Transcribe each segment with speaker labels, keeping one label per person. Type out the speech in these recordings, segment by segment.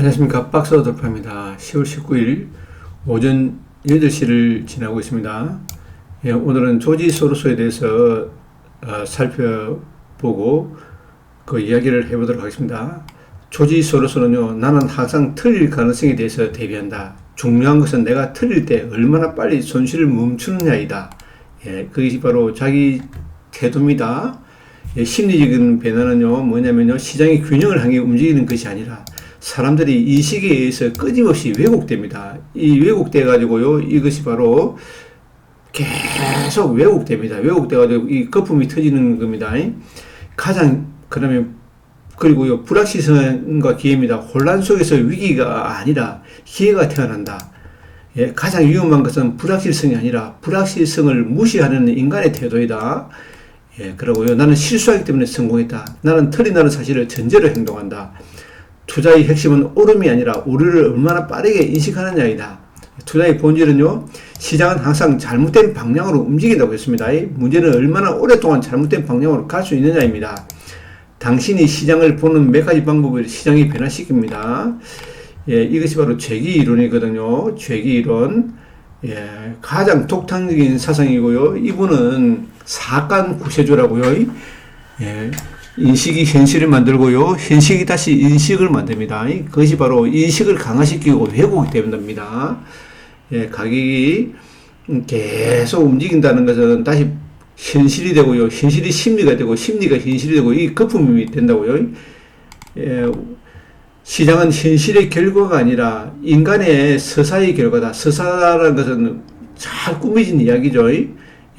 Speaker 1: 안녕하십니까. 박스 돌파입니다. 10월 19일 오전 8시를 지나고 있습니다. 예, 오늘은 조지 소로스에 대해서 살펴보고 그 이야기를 해보도록 하겠습니다. 조지 소로스는요, 나는 항상 틀릴 가능성에 대해서 대비한다. 중요한 것은 내가 틀릴 때 얼마나 빨리 손실을 멈추느냐이다. 예, 그것이 바로 자기 태도입니다. 예, 심리적인 변화는요, 뭐냐면요, 시장의 균형을 향해 움직이는 것이 아니라 사람들이 이 시기에 의해서 끊임없이 왜곡됩니다. 이 왜곡돼 가지고요, 이것이 바로 계속 왜곡됩니다. 왜곡돼 가지고 이 거품이 터지는 겁니다. 그리고요, 불확실성과 기회입니다. 혼란 속에서 위기가 아니라 기회가 태어난다. 예, 가장 위험한 것은 불확실성이 아니라 불확실성을 무시하는 인간의 태도이다. 예, 그러고요, 나는 실수하기 때문에 성공했다. 나는 틀린다는 사실을 전제로 행동한다. 투자의 핵심은 오름이 아니라 오류를 얼마나 빠르게 인식하느냐이다. 투자의 본질은요, 시장은 항상 잘못된 방향으로 움직인다고 했습니다. 문제는 얼마나 오랫동안 잘못된 방향으로 갈 수 있느냐입니다. 당신이 시장을 보는 몇 가지 방법을 시장이 변화시킵니다. 예, 이것이 바로 죄기 이론이거든요. 죄기 이론. 예, 가장 독창적인 사상이고요. 이분은 사간 구세주라고요. 예. 인식이 현실을 만들고요, 현실이 다시 인식을 만듭니다. 그것이 바로 인식을 강화시키고 왜곡이 됩니다. 예, 가격이 계속 움직인다는 것은 다시 현실이 되고요, 현실이 심리가 되고, 심리가 현실이 되고, 이 거품이 된다고요. 예, 시장은 현실의 결과가 아니라 인간의 서사의 결과다. 서사라는 것은 잘 꾸며진 이야기죠.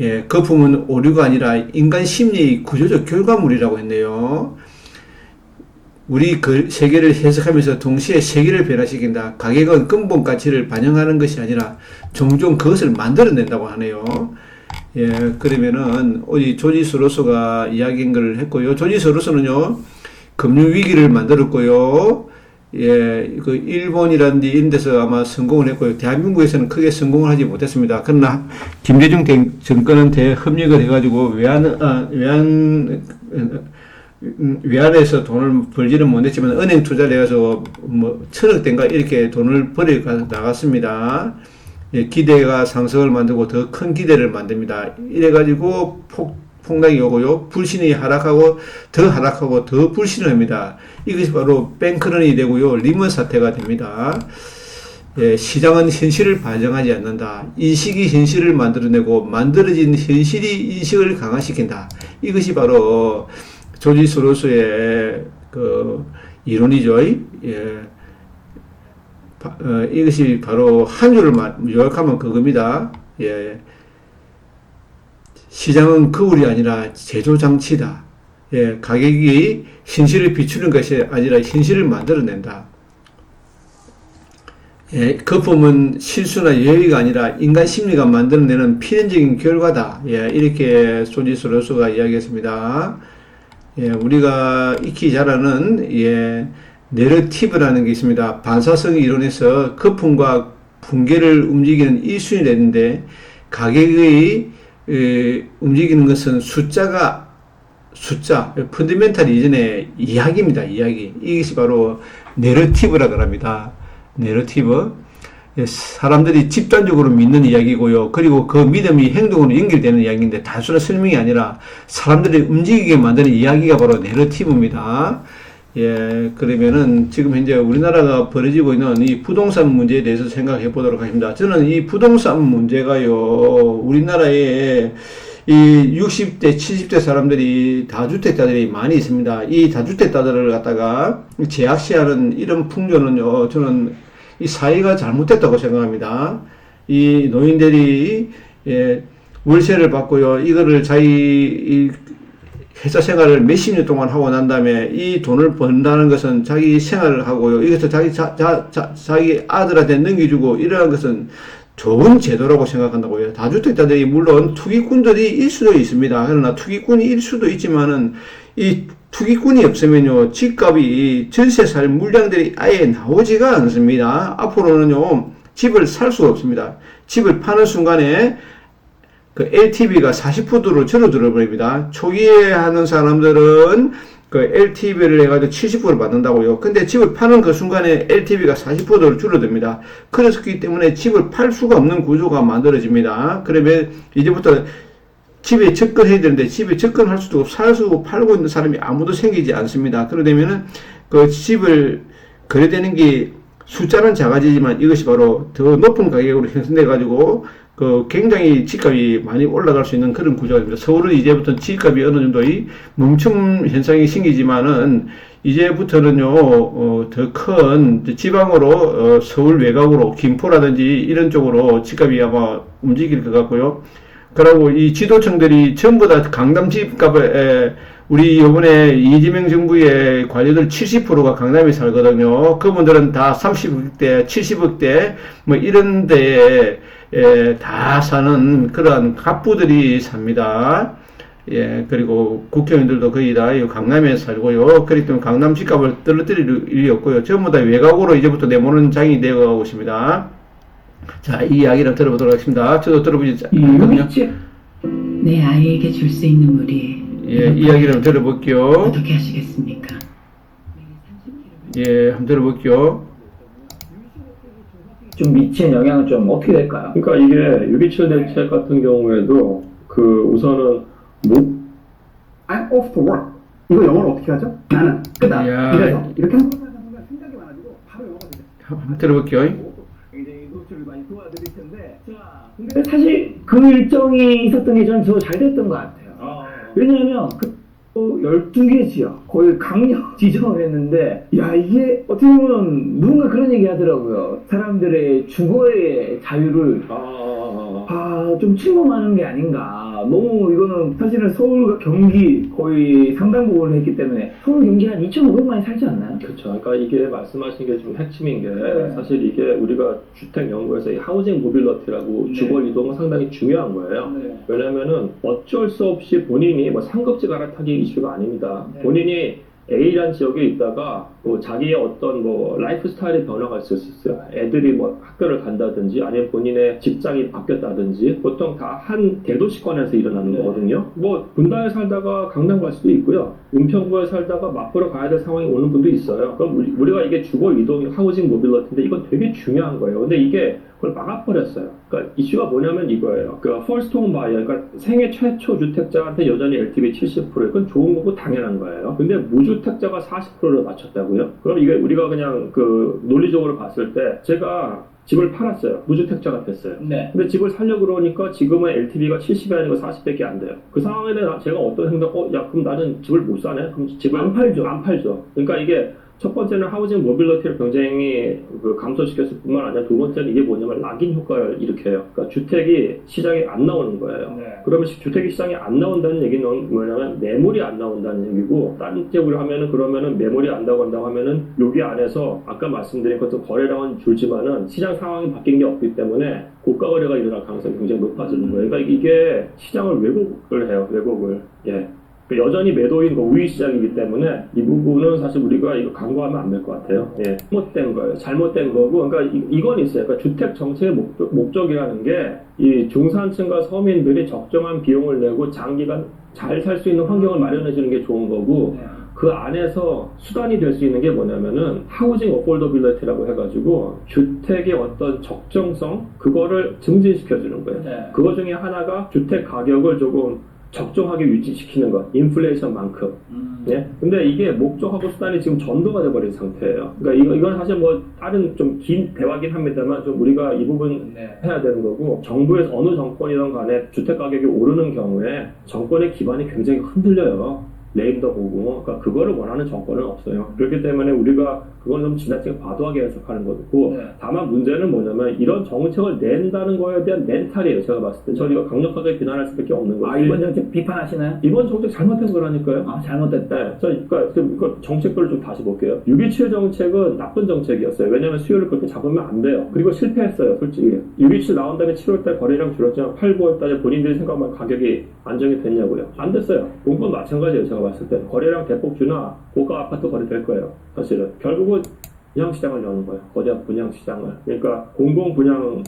Speaker 1: 예, 거품은 오류가 아니라 인간 심리의 구조적 결과물이라고 했네요. 우리 그 세계를 해석하면서 동시에 세계를 변화시킨다. 가격은 근본 가치를 반영하는 것이 아니라 종종 그것을 만들어낸다고 하네요. 예, 그러면은 우리 조지 소로스가 이야기한 걸 했고요. 조지 소로스는요, 금융위기를 만들었고요. 예, 그 일본이라는 데 이런 데서 아마 성공을 했고요. 대한민국에서는 크게 성공을 하지 못했습니다. 그러나 김대중 정권은 대협력을 해가지고 외환에서 돈을 벌지는 못했지만 은행 투자를 해서 뭐 1000억대인가 이렇게 돈을 벌여 나갔습니다. 예, 기대가 상승을 만들고 더 큰 기대를 만듭니다. 이래가지고 폭락이 오고요, 불신이 하락하고 더 불신을 합니다. 이것이 바로 뱅크런이 되고요, 리먼 사태가 됩니다. 예, 시장은 현실을 반영하지 않는다. 인식이 현실을 만들어내고 만들어진 현실이 인식을 강화시킨다. 이것이 바로 조지 소로스의 그 이론이죠. 예, 이것이 바로 한 줄을 요약하면 그겁니다. 예. 시장은 거울이 아니라 제조장치다. 예, 가격이 현실을 비추는 것이 아니라 현실을 만들어낸다. 예, 거품은 실수나 예의가 아니라 인간 심리가 만들어내는 필연적인 결과다. 예, 이렇게 조지 소로스가 이야기했습니다. 예, 우리가 익히 잘 아는, 예, 내러티브라는 게 있습니다. 반사성 이론에서 거품과 붕괴를 움직이는 1순위를 했는데, 가격의 움직이는 것은 숫자, 펀더멘탈 이전의 이야기입니다. 이야기. 이것이 바로 내러티브라고 합니다. 내러티브. 사람들이 집단적으로 믿는 이야기고요. 그리고 그 믿음이 행동으로 연결되는 이야기인데 단순한 설명이 아니라 사람들이 움직이게 만드는 이야기가 바로 내러티브입니다. 예, 그러면은 지금 현재 우리나라가 벌어지고 있는 이 부동산 문제에 대해서 생각해 보도록 하겠습니다. 저는 이 부동산 문제가요, 우리나라에 이 60대, 70대 사람들이 다주택자들이 많이 있습니다. 이 다주택자들을 갖다가 제약시하는 이런 풍조는요, 저는 이 사회가 잘못됐다고 생각합니다. 이 노인들이, 예, 월세를 받고요, 이거를 자기 회사 생활을 몇십 년 동안 하고 난 다음에 이 돈을 번다는 것은 자기 생활을 하고요, 이것을 자기 아들한테 넘겨주고 이러한 것은 좋은 제도라고 생각한다고요. 다주택자들이 물론 투기꾼들이 일 수도 있습니다. 그러나 투기꾼이 일 수도 있지만은 이 투기꾼이 없으면요, 집값이 전세 살 물량들이 아예 나오지가 않습니다. 앞으로는요, 집을 살 수가 없습니다. 집을 파는 순간에 그 LTV가 40%로 줄어들어 버립니다. 초기에 하는 사람들은 그 LTV를 해가지고 70% 받는다고요. 근데 집을 파는 그 순간에 LTV가 40%로 줄어듭니다. 그렇기 때문에 집을 팔 수가 없는 구조가 만들어집니다. 그러면 이제부터 집에 접근해야 되는데 집에 접근할 수도 없고 살수 팔고 있는 사람이 아무도 생기지 않습니다. 그러려면은 그 집을 거래되는 게 숫자는 작아지지만 이것이 바로 더 높은 가격으로 형성돼 가지고 그 굉장히 집값이 많이 올라갈 수 있는 그런 구조가 됩니다. 서울은 이제부터 집값이 어느 정도의 멈춤 현상이 생기지만은 이제부터는요 더 큰 지방으로 서울 외곽으로 김포라든지 이런 쪽으로 집값이 아마 움직일 것 같고요. 그리고 이 지도층들이 전부 다 강남 집값에 우리 이번에 이재명 정부의 관료들 70%가 강남에 살거든요. 그분들은 다 30억대, 70억대 뭐 이런 데에 다 사는 그러한 갑부들이 삽니다. 예, 그리고 국회의원들도 거의 다 강남에 살고요. 그렇기 때문에 강남 집값을 떨어뜨릴 일이 없고요. 전부 다 외곽으로 이제부터 내모는 장이 되어가고 있습니다. 자, 이 이야기를 들어보도록 하겠습니다. 저도 들어보지 않거든요.
Speaker 2: 내 아이에게 줄 수 있는 물이
Speaker 1: 예, 이야기를 들어볼게요.
Speaker 2: 어떻게 하시겠습니까?
Speaker 1: 예, 한번 들어볼게요.
Speaker 3: 좀 미치는 영향은 좀 어떻게 될까요?
Speaker 4: 그러니까 이게 6.27 대책 같은 경우에도 그 우선은
Speaker 5: I'm off to work. 이거 영어로 어떻게 하죠? 나는 끄다.
Speaker 1: 야.
Speaker 5: 이래서 이렇게 하면 생각이 많아지고 바로 영어가 되죠.
Speaker 1: 한번 들어볼게요.
Speaker 5: 굉장히 노출을 많이 도와드릴 텐데. 자,
Speaker 3: 근데 사실 그 일정이 있었던 게 저는 더 잘 됐던 것 같아요. 왜냐하면 그 12개 지역 거의 강력 지정을 했는데 야 이게 어떻게 보면 누군가 그런 얘기 하더라고요. 사람들의 주거의 자유를 좀 침범하는 게 아닌가. 너무 이거는 사실은 서울과 경기 거의 상당 부분을 했기 때문에 서울 경기 한 2,500만이 살지 않나요?
Speaker 4: 그렇죠. 그러니까 이게 말씀하신 게 좀 핵심인 게 사실 이게 우리가 주택 연구에서 이 하우징 모빌리티라고 주거 이동은 상당히 중요한 거예요. 왜냐면은 어쩔 수 없이 본인이 뭐 상급지 갈아타기 이슈가 아닙니다. 본인이 A라는 지역에 있다가 뭐 자기의 어떤 뭐 라이프 스타일의 변화가 있을 수 있어요. 애들이 뭐 학교를 간다든지 아니면 본인의 직장이 바뀌었다든지 보통 다 한 대도시권에서 일어나는 거거든요. 뭐 분당에 살다가 강남 갈 수도 있고요. 은평구에 살다가 마포로 가야 될 상황이 오는 분도 있어요. 그럼 우리가 이게 주거 이동 하우징 모빌리티인데 이건 되게 중요한 거예요. 근데 이게 그걸 막아버렸어요. 그러니까 이슈가 뭐냐면 이거예요. 그 first home buyer, 그러니까 생애 최초 주택자한테 여전히 LTV 70%, 그건 좋은 거고 당연한 거예요. 근데 무주택자가 40%를 맞췄다고요? 그럼 이게 우리가 그냥 그 논리적으로 봤을 때 제가 집을 팔았어요. 무주택자가 됐어요.
Speaker 3: 네.
Speaker 4: 근데 집을 살려고 그러니까 지금은 LTV가 70이 아니고 40밖에 안 돼요. 그 상황에 제가 어떤 행동, 야, 그럼 나는 집을 못 사네? 그럼 집을 안 팔죠. 안 팔죠. 그러니까 이게 첫 번째는 하우징 모빌리티를 굉장히 감소시켰을 뿐만 아니라 두 번째는 이게 뭐냐면 락인 효과를 일으켜요. 그러니까 주택이 시장에 안 나오는 거예요. 그러면 주택이 시장에 안 나온다는 얘기는 뭐냐면 매물이 안 나온다는 얘기고, 다른 쪽으로 하면은 그러면은 매물이 안 나온다고 하면은 여기 안에서 아까 말씀드린 것도 거래량은 줄지만은 시장 상황이 바뀐 게 없기 때문에 고가 거래가 일어날 가능성이 굉장히 높아지는 거예요. 그러니까 이게 시장을 왜곡을 해요. 왜곡을. 예. 여전히 매도인 우위 시장이기 때문에 이 부분은 사실 우리가 이거 강구하면 안 될 것 같아요. 예. 잘못된 거예요. 잘못된 거고, 그러니까 이건 있어요. 그러니까 주택 정책의 목적이라는 게 이 중산층과 서민들이 적정한 비용을 내고 장기간 잘 살 수 있는 환경을 마련해 주는 게 좋은 거고, 그 안에서 수단이 될 수 있는 게 뭐냐면은 하우징 어폴더빌리티라고 해가지고 주택의 어떤 적정성 그거를 증진시켜 주는 거예요. 그거 중에 하나가 주택 가격을 조금 적정하게 유지시키는 것, 인플레이션만큼. 예? 근데 이게 목적하고 수단이 지금 전도가 돼버린 상태예요. 그러니까 이건 사실 뭐 다른 좀 긴 대화긴 합니다만 좀 우리가 이 부분 해야 되는 거고, 정부에서 어느 정권이든 간에 주택 가격이 오르는 경우에 정권의 기반이 굉장히 흔들려요. 레임도 보고. 그러니까 그거를 원하는 정권은 없어요. 그렇기 때문에 우리가 그건 좀 지나치게 과도하게 해석하는 거고, 다만 문제는 뭐냐면 이런 정책을 낸다는 거에 대한 멘탈이에요. 제가 봤을 때 저희가 강력하게 비난할 수밖에 없는 거죠.
Speaker 3: 이번 정책 비판하시나요?
Speaker 4: 이번 정책 잘못된 거라니까요.
Speaker 3: 잘못됐다.
Speaker 4: 네, 그러니까 그 정책들을 좀 다시 볼게요. 6.27 정책은 나쁜 정책이었어요. 왜냐하면 수요를 그렇게 잡으면 안 돼요. 그리고 실패했어요, 솔직히. 6.27 나온 다음에 7월달 거래량 줄었지만 8, 9월달에 본인들이 생각만 가격이 안정이 됐냐고요. 안 됐어요. 공건 마찬가지예요. 제가 봤을 때 거래량 대폭 주나 고가 아파트 거래될 거예요. 사실은 결국은 분양시장을 여는 거예요. 거대한 분양시장을. 그러니까 공공분양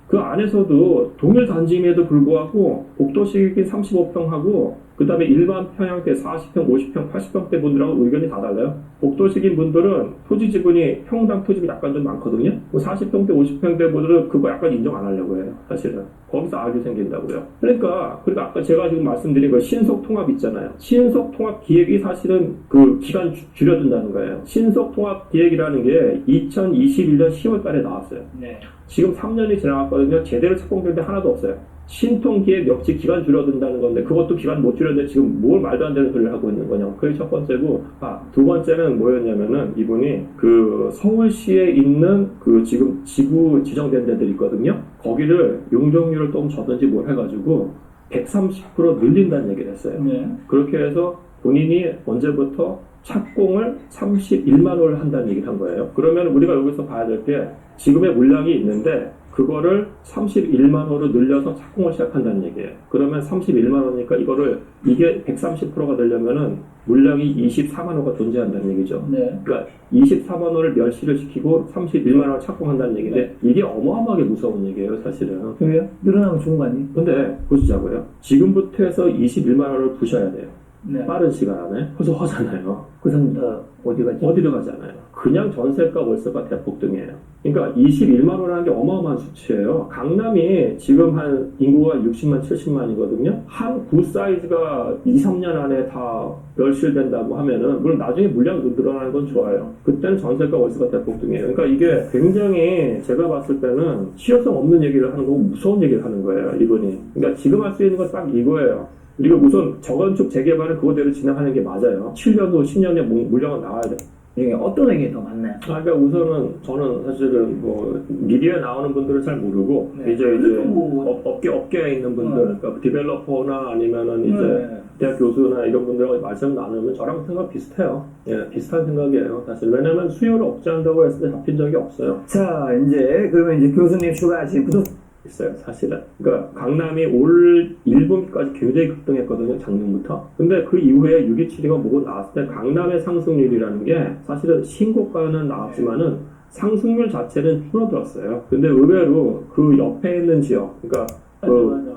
Speaker 4: 그 안에서도 동일 단지임에도 불구하고 복도식이 35평하고 그 다음에 일반 평형대 40평, 50평, 80평대 분들하고 의견이 다 달라요. 복도식인 분들은 토지 지분이 평당 토지가 약간 좀 많거든요. 40평대, 50평대 분들은 그거 약간 인정 안 하려고 해요. 사실은. 거기서 악이 생긴다고요. 그러니까 아까 제가 지금 말씀드린 그 신속통합 있잖아요. 신속통합 기획이 사실은 그 기간 줄여준다는 거예요. 신속통합 기획이라는 게 2021년 10월 달에 나왔어요.
Speaker 3: 네.
Speaker 4: 지금 3년이 지나갔거든요. 제대로 착공된 데 하나도 없어요. 신통기획 역시 기간 줄여든다는 건데 그것도 기간 못 줄였는데 지금 뭘 말도 안 되는 소리를 하고 있는 거냐. 그게 첫 번째고, 두 번째는 뭐였냐면은 이분이 그 서울시에 있는 그 지금 지구 지정된 데들 있거든요. 거기를 용적률을 좀 줘든지 뭘 해가지고 130% 늘린다는 얘기를 했어요.
Speaker 3: 네.
Speaker 4: 그렇게 해서 본인이 언제부터 착공을 31만 원을 한다는 얘기를 한 거예요. 그러면 우리가 여기서 봐야 될 게 지금의 물량이 있는데 그거를 31만 원으로 늘려서 착공을 시작한다는 얘기예요. 그러면 31만 원이니까 이게 130%가 되려면은 물량이 24만 원가 존재한다는 얘기죠.
Speaker 3: 네.
Speaker 4: 그러니까 24만 원을 멸시를 시키고 31만 원을 착공한다는 얘기인데 이게 어마어마하게 무서운 얘기예요, 사실은.
Speaker 3: 왜요? 늘어나면 좋은 거 아니에요?
Speaker 4: 근데 보시자고요. 지금부터 해서 21만 원을 부셔야 돼요.
Speaker 3: 네.
Speaker 4: 빠른 시간 안에. 허전하잖아요.
Speaker 3: 그 사람 다 어디 가지?
Speaker 4: 어디로 가잖아요. 그냥 전세가 월세가 대폭등이에요. 그러니까 21만 원이라는 게 어마어마한 수치예요. 강남이 지금 한 인구가 60만, 70만이거든요. 한 구 사이즈가 2, 3년 안에 다 멸실된다고 하면은 물론 나중에 물량이 늘어나는 건 좋아요. 그때는 전세가 월세가 대폭등이에요. 그러니까 이게 굉장히 제가 봤을 때는 실효성 없는 얘기를 하는 거고 무서운 얘기를 하는 거예요, 이분이. 그러니까 지금 할 수 있는 건 딱 이거예요. 그리고 우선 저건축 재개발을 그거대로 진행하는 게 맞아요. 7년 후, 10년에 물량은 나와야 돼.
Speaker 3: 중에 어떤 얘기 더 많나요?
Speaker 4: 그러니까 우선은 저는 사실은 뭐 미디어에 나오는 분들은 잘 모르고
Speaker 3: 네.
Speaker 4: 이제
Speaker 3: 뭐-
Speaker 4: 업계에 있는 분들, 그러니까 디벨로퍼나 아니면은 이제
Speaker 3: 네.
Speaker 4: 대학 교수나 이런 분들하고 말씀 나누면 저랑 생각 비슷해요. 예, 비슷한 생각이에요. 사실 왜냐면 수요를 억제한다고 했을 때 잡힌 적이 없어요.
Speaker 3: 자, 그러면 이제 교수님 추가하신 부동산
Speaker 4: 있어요, 사실은. 그러니까 강남이 올 1분기까지 굉장히 급등했거든요, 작년부터. 근데 그 이후에 6272가 뭐고 나왔을 때 강남의 상승률이라는 게 사실은 신고가는 나왔지만은 상승률 자체는 줄어들었어요. 근데 의외로 그 옆에 있는 지역, 그러니까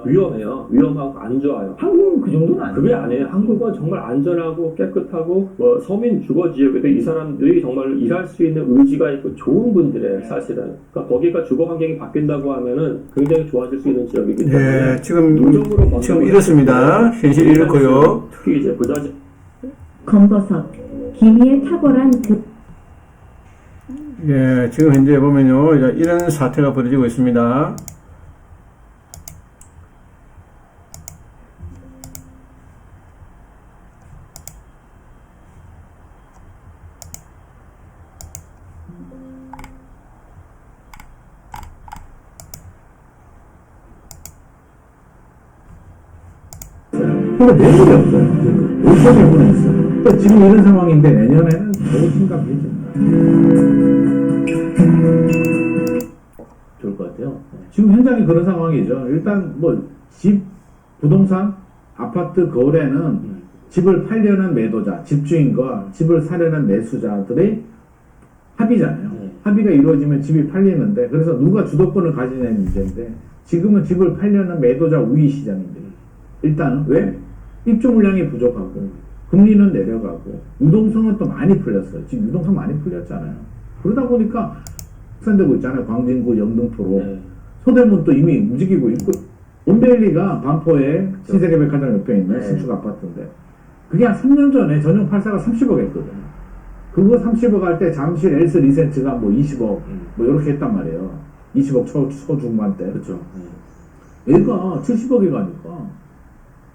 Speaker 4: 위험해요. 위험하고 안 좋아요.
Speaker 3: 한국은 그 정도는 아니에요.
Speaker 4: 그게 아니에요. 한국은 정말 안전하고 깨끗하고 뭐 서민 주거 지역인데 이 사람들이 정말 일할 수 있는 의지가 있고 좋은 분들이에요, 사실은. 그러니까 거기가 주거 환경이 바뀐다고 하면은 굉장히 좋아질 수 있는 지역이기 때문에.
Speaker 1: 네, 지금
Speaker 4: 노적으로
Speaker 1: 이렇습니다. 현실 이렇고요.
Speaker 4: 특히 이제 부자지.
Speaker 6: 검버섯, 기미에 탁월한 그
Speaker 1: 예, 지금 현재 보면요, 이런 사태가 벌어지고 있습니다.
Speaker 5: 근데 매물이 없어요. 5,100원 있어요. 그러니까 지금 이런 상황인데 내년에는 더욱 심각해집니다. 좋을 것 같아요. 지금 현장이 그런 상황이죠. 일단 뭐 집, 부동산, 아파트 거래는 집을 팔려는 매도자, 집주인과 집을 사려는 매수자들의 합의잖아요. 합의가 이루어지면 집이 팔리는데 그래서 누가 주도권을 가지냐는 문제인데 지금은 집을 팔려는 매도자 우위 시장인데 일단은 왜? 입주 물량이 부족하고 금리는 내려가고 유동성은 또 많이 풀렸어요. 지금 유동성 많이 풀렸잖아요. 그러다 보니까 확산되고 있잖아요. 광진구, 영등포로. 서대문 또 이미 움직이고 있고 온벨리가 반포에 신세계 백화점 옆에 있는 신축 아파트인데 그게 한 3년 전에 전용 8사가 30억 했거든요. 그거 30억 할 때 잠실 엘스 리센츠가 뭐 20억 뭐 이렇게 했단 말이에요. 20억 초중반대. 그렇죠. 얘가 70억이 가니까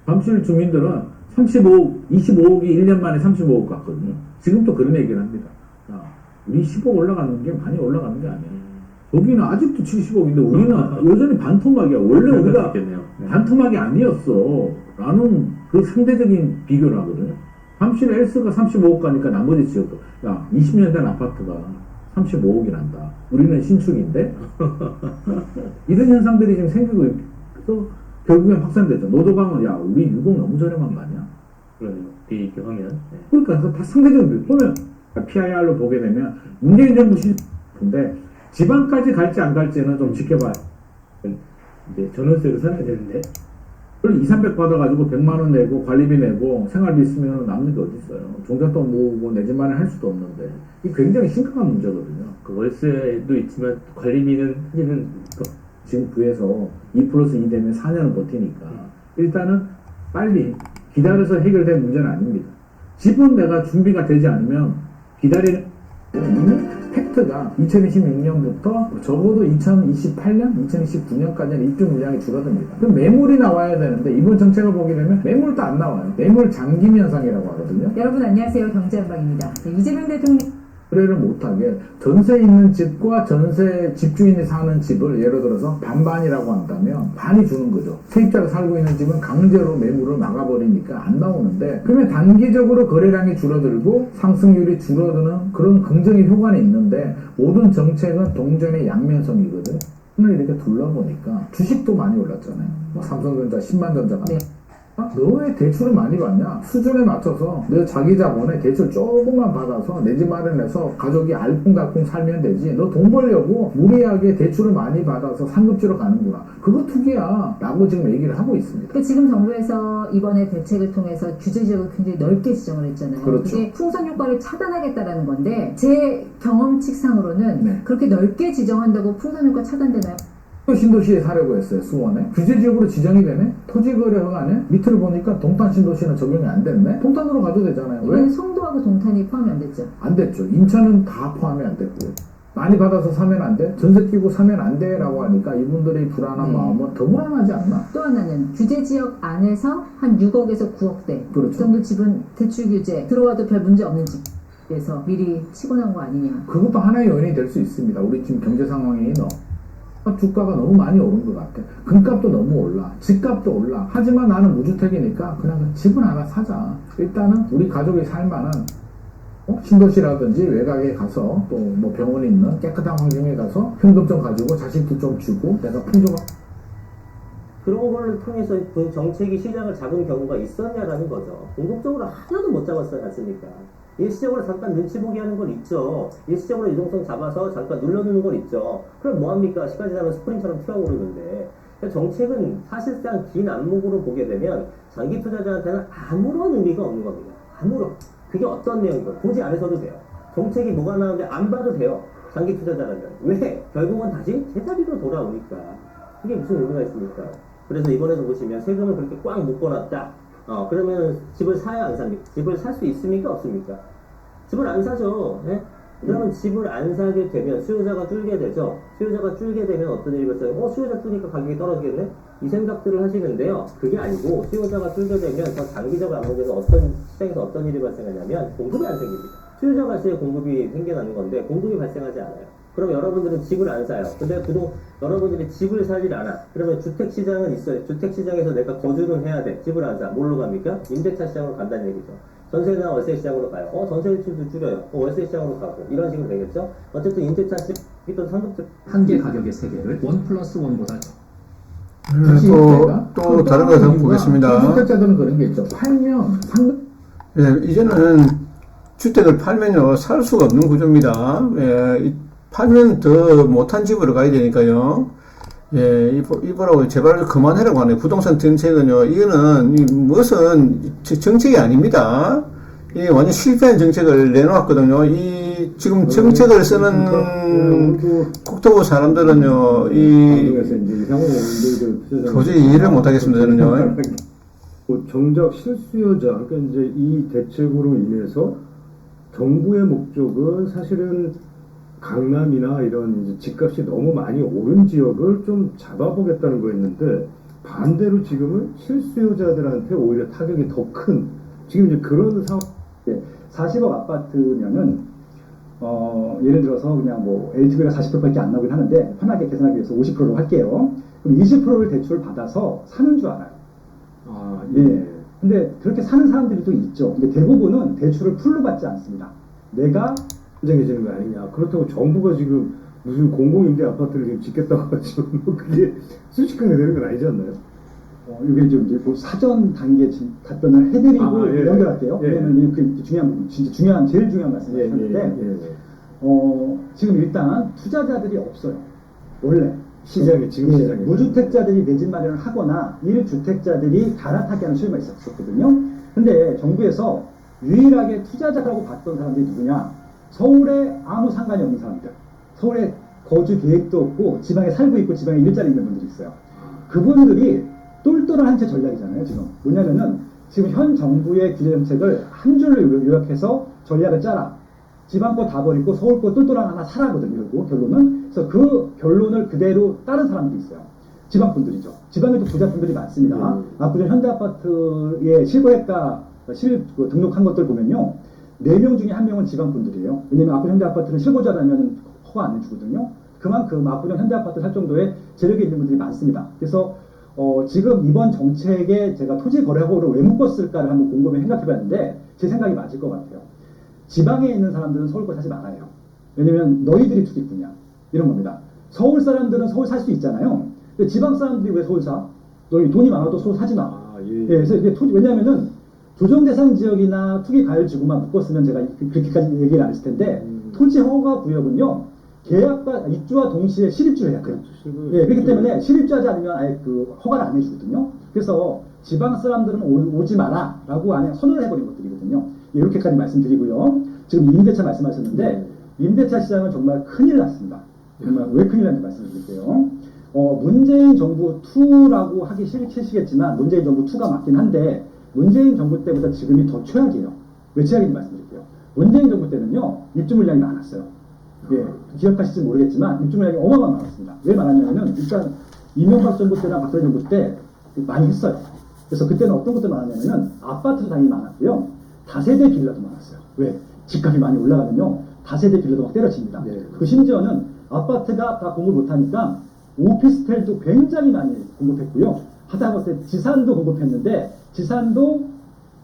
Speaker 5: 잠실 주민들은 25억이 1년 만에 35억 갔거든요. 지금도 그런 얘기를 합니다. 야, 우리 10억 올라가는 게 많이 올라가는 게 아니에요. 여기는 아직도 70억인데 우리는 여전히 반토막이야. 원래 우리가 반토막이 아니었어. 라는 그 상대적인 비교를 하거든요. 잠실 엘스가 35억 가니까 나머지 지역도 야 20년 된 아파트가 35억이 난다. 우리는 신축인데 이런 현상들이 지금 생기고 있어. 결국엔 확산되죠. 노도강은 야 우리 유공 너무 저렴한 거 아니야?
Speaker 4: 그러네요. 비교하면. 네.
Speaker 5: 그러니까 다 상대적인 보면 PIR로 보게 되면 문재인 정부 시인데 지방까지 갈지 안 갈지는 좀 지켜봐야. 이제 전월세를 살아야 되는데 그걸 2, 300 받아가지고 100만 원 내고 관리비 내고 생활비 있으면 남는 게 어디 있어요. 종잣돈 모으고 내 집 마련할 수도 없는데 이 굉장히 심각한 문제거든요.
Speaker 7: 그 월세도 있지만 관리비는 사실은
Speaker 5: 지금 구에서 2+2 되면 4년은 버티니까 일단은 빨리 기다려서 해결될 문제는 아닙니다. 집은 내가 준비가 되지 않으면 기다리는 이미 팩트가 2026년부터 적어도 2028년, 2029년까지는 입주 물량이 줄어듭니다. 그럼 매물이 나와야 되는데 이번 정책을 보게 되면 매물도 안 나와요. 매물 잠김 현상이라고 하거든요.
Speaker 8: 여러분 안녕하세요. 경제한방입니다. 이재명 대통령
Speaker 5: 거래를 못하게 전세 있는 집과 전세 집주인이 사는 집을 예를 들어서 반반이라고 한다면 반이 주는 거죠. 세입자가 살고 있는 집은 강제로 매물을 막아버리니까 안 나오는데 그러면 단기적으로 거래량이 줄어들고 상승률이 줄어드는 그런 긍정의 효과는 있는데 모든 정책은 동전의 양면성이거든. 오늘 이렇게 둘러보니까 주식도 많이 올랐잖아요. 뭐 삼성전자 10만 전자가
Speaker 8: 네.
Speaker 5: 너 왜 대출을 많이 받냐? 수준에 맞춰서 너 자기 자본에 대출 조금만 받아서 내 집 마련해서 가족이 알콩달콩 살면 되지. 너 돈 벌려고 무리하게 대출을 많이 받아서 상급지로 가는구나. 그거 투기야 라고 지금 얘기를 하고 있습니다.
Speaker 8: 그러니까 지금 정부에서 이번에 대책을 통해서 규제 지역을 굉장히 넓게 지정을 했잖아요.
Speaker 5: 그렇죠.
Speaker 8: 그게 풍선 효과를 차단하겠다라는 건데 제 경험칙상으로는
Speaker 5: 네.
Speaker 8: 그렇게 넓게 지정한다고 풍선 효과 차단되나요?
Speaker 5: 신도시에 사려고 했어요. 수원에. 규제지역으로 지정이 되네? 토지거래 허가네? 밑을 보니까 동탄 신도시는 적용이 안 됐네? 동탄으로 가도 되잖아요. 왜?
Speaker 8: 이번에 송도하고 동탄이 포함이 안 됐죠.
Speaker 5: 안 됐죠. 인천은 다 포함이 안 됐고요. 많이 받아서 사면 안 돼? 전세 끼고 사면 안 돼? 라고 하니까 이분들의 불안한 마음은 더 불안하지 않나?
Speaker 8: 또 하나는 규제 지역 안에서 한 6억에서 9억대
Speaker 5: 그렇죠.
Speaker 8: 정도 집은 대출 규제 들어와도 별 문제 없는 집에서 미리 치고 나온 거 아니냐.
Speaker 5: 그것도 하나의 요인이 될 수 있습니다. 우리 지금 경제 상황이 주가가 너무 많이 오른 것 같아. 금값도 너무 올라. 집값도 올라. 하지만 나는 무주택이니까 그냥 집은 하나 사자. 일단은 우리 가족이 살만한 신도시라든지 외곽에 가서 또 뭐 병원이 있는 깨끗한 환경에 가서 현금 좀 가지고 자식도 좀 주고 내가 풍조가
Speaker 9: 그런 걸 통해서 그 정책이 시장을 잡은 경우가 있었냐라는 거죠. 궁극적으로 하나도 못 잡았지 않습니까? 일시적으로 잠깐 눈치 보기 하는 건 있죠. 일시적으로 유동성 잡아서 잠깐 눌러두는 건 있죠. 그럼 뭐합니까? 시간 지나면 스프링처럼 튀어오르는데. 정책은 사실상 긴 안목으로 보게 되면 장기 투자자한테는 아무런 의미가 없는 겁니다. 아무런. 그게 어떤 내용이고 보지 않으셔도 돼요. 정책이 뭐가 나오는지 안 봐도 돼요. 장기 투자자라면. 왜? 결국은 다시 제자리로 돌아오니까. 그게 무슨 의미가 있습니까? 그래서 이번에도 보시면 세금을 그렇게 꽉 묶어놨다. 그러면 집을 사야 안 삽니까? 집을 살 수 있습니까? 없습니까? 집을 안 사죠. 예? 그러면 집을 안 사게 되면 수요자가 줄게 되죠. 수요자가 줄게 되면 어떤 일이 발생해요? 수요자 줄니까 가격이 떨어지겠네? 이 생각들을 하시는데요. 그게 아니고 수요자가 줄게 되면 더 장기적 안목에서 시장에서 어떤 일이 발생하냐면 공급이 안 생깁니다. 수요자가 있어야 공급이 생겨나는 건데 공급이 발생하지 않아요. 그럼 여러분들은 집을 안 사요. 근데 여러분들이 집을 사질 않아. 그러면 주택시장은 있어요. 주택시장에서 내가 거주는 해야 돼. 집을 안 사. 뭘로 갑니까? 임대차 시장으로 간다는 얘기죠. 전세나 월세 시장으로 가요. 전세 대출도 줄여요. 월세 시장으로 가고. 이런 식으로 되겠죠? 어쨌든 임대차 시장, 상급적.
Speaker 10: 한 개 가격의 세 개를 1+1보다
Speaker 1: 또 다른 거 더 보겠습니다.
Speaker 5: 주택자들은 그런 게 있죠. 팔면 상급.
Speaker 1: 예, 이제는 주택을 팔면요 살 수가 없는 구조입니다. 예, 팔면 더 못한 집으로 가야 되니까요. 예, 이보라고 제발 그만해라고 하네. 부동산 정책은요, 이거는 무슨 정책이 아닙니다. 이게 완전 실패한 정책을 내놓았거든요. 이 지금 정책을 쓰는 국토부 사람들은요, 도저히 이해를 못하겠습니다. 저는요.
Speaker 11: 정작 실수요자, 그러니까 이제 이 대책으로 인해서 정부의 목적은 사실은 강남이나 이런 이제 집값이 너무 많이 오른 지역을 좀 잡아보겠다는 거였는데 반대로 지금은 실수요자들한테 오히려 타격이 더 큰 지금 이제 그런 상황.
Speaker 12: 40억 아파트면은 예를 들어서 그냥 뭐 LTV가 40%밖에 안 나오긴 하는데 편하게 계산하기 위해서 50%로 할게요. 그럼 20%를 대출을 받아서 사는 줄 알아요. 예. 근데 그렇게 사는 사람들이 또 있죠. 근데 대부분은 대출을 풀로 받지 않습니다. 내가
Speaker 11: 정해지는 거 아니냐. 그렇다고 정부가 지금 무슨 공공임대 아파트를 지금 짓겠다고 지금 그게 순식간에 되는 건 아니지 않나요?
Speaker 12: 이게 좀 이제 그 사전 단계 답변을 해드리고
Speaker 11: 예.
Speaker 12: 연결할게요.
Speaker 11: 예.
Speaker 12: 왜냐면 그 중요한 부분, 진짜 제일 중요한 말씀을 하셨는데, 지금 일단 투자자들이 없어요. 원래
Speaker 11: 시장에 지금
Speaker 12: 예,
Speaker 11: 시장에
Speaker 12: 무주택자들이 내 집 마련을 하거나 1주택자들이 갈아타기 하는 수요가 있었거든요. 근데 정부에서 유일하게 투자자라고 봤던 사람들이 누구냐? 서울에 아무 상관이 없는 사람들. 서울에 거주 계획도 없고 지방에 살고 있고 지방에 일자리 있는 분들이 있어요. 그분들이 똘똘한 한 채 전략이잖아요. 지금 뭐냐면은 지금 현 정부의 규제 정책을 한 줄로 요약해서 전략을 짜라. 지방 거 다 버리고 서울 거 똘똘한 하나 사라거든요. 결국 결론은. 그래서 그 결론을 그대로 따른 사람들이 있어요. 지방 분들이죠. 지방에도 부자분들이 많습니다. 압구정 현대아파트의 실거래가 등록한 것들 보면요. 4명 중에 1명은 지방 분들이에요. 왜냐면 압구정 현대아파트는 실거주하면 허가 안 해주거든요. 그만큼 압구정 현대아파트 살 정도의 재력이 있는 분들이 많습니다. 그래서 지금 이번 정책에 제가 토지 거래 허가를 왜 묶었을까를 한번 곰곰이 생각해봤는데 제 생각이 맞을 것 같아요. 지방에 있는 사람들은 서울 거 사지 말아요. 왜냐면 너희들이 투기꾼이야. 이런 겁니다. 서울 사람들은 서울 살 수 있잖아요. 근데 지방 사람들이 왜 서울 사? 너희 돈이 많아도 서울 사지 마. 예, 그래서 이게 왜냐면은 조정 대상 지역이나 투기 가열 지구만 묶었으면 제가 그렇게까지 얘기를 안 했을 텐데 토지 허가 구역은요. 계약과 입주와 동시에 실입주를 해야 돼요. 예, 그렇기 때문에 실입주하지 않으면 아예 그 허가를 안 해주거든요. 그래서 지방 사람들은 오지 마라 라고 안에 선언을 해버린 것들이거든요. 이렇게까지 말씀드리고요. 지금 임대차 말씀하셨는데 임대차 시장은 정말 큰일 났습니다. 정말 왜 큰일 났는지 말씀드릴게요. 문재인 정부 2라고 하기 싫으시겠지만 문재인 정부 2가 맞긴 한데 문재인 정부 때보다 지금이 더 최악이에요. 왜 최악인지 말씀드릴게요. 문재인 정부 때는요. 입주 물량이 많았어요. 예, 기억하실지 모르겠지만 입주 물량이 어마어마하게 많았습니다. 왜 많았냐면은 일단 이명박 정부 때나 박근혜 정부 때 많이 했어요. 그래서 그때는 어떤 것도 많았냐면은 아파트도 당연히 많았고요. 다세대 빌라도 많았어요. 왜? 집값이 많이 올라가면요. 다세대 빌라도 막 때려칩니다. 그 심지어는 아파트가 다 공급을 못하니까 오피스텔도 굉장히 많이 공급했고요. 하다못해 지산도 공급했는데 지산도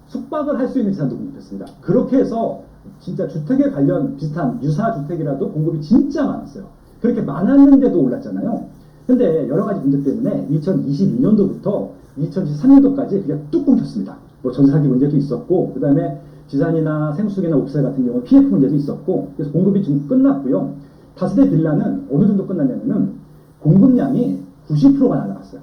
Speaker 12: 숙박을 할 수 있는 지산도 공급했습니다. 그렇게 해서 진짜 주택에 관련 비슷한 유사 주택이라도 공급이 진짜 많았어요. 그렇게 많았는데도 올랐잖아요. 근데 여러 가지 문제 때문에 2022년도부터 2023년도까지 그게 뚝 끊겼습니다. 뭐 전세 사기 문제도 있었고, 그 다음에 지산이나 생수기나 옥살 같은 경우 PF 문제도 있었고, 그래서 공급이 좀 끝났고요. 다세대 빌라는 어느 정도 끝났냐면은 공급량이 90%가 날아갔어요.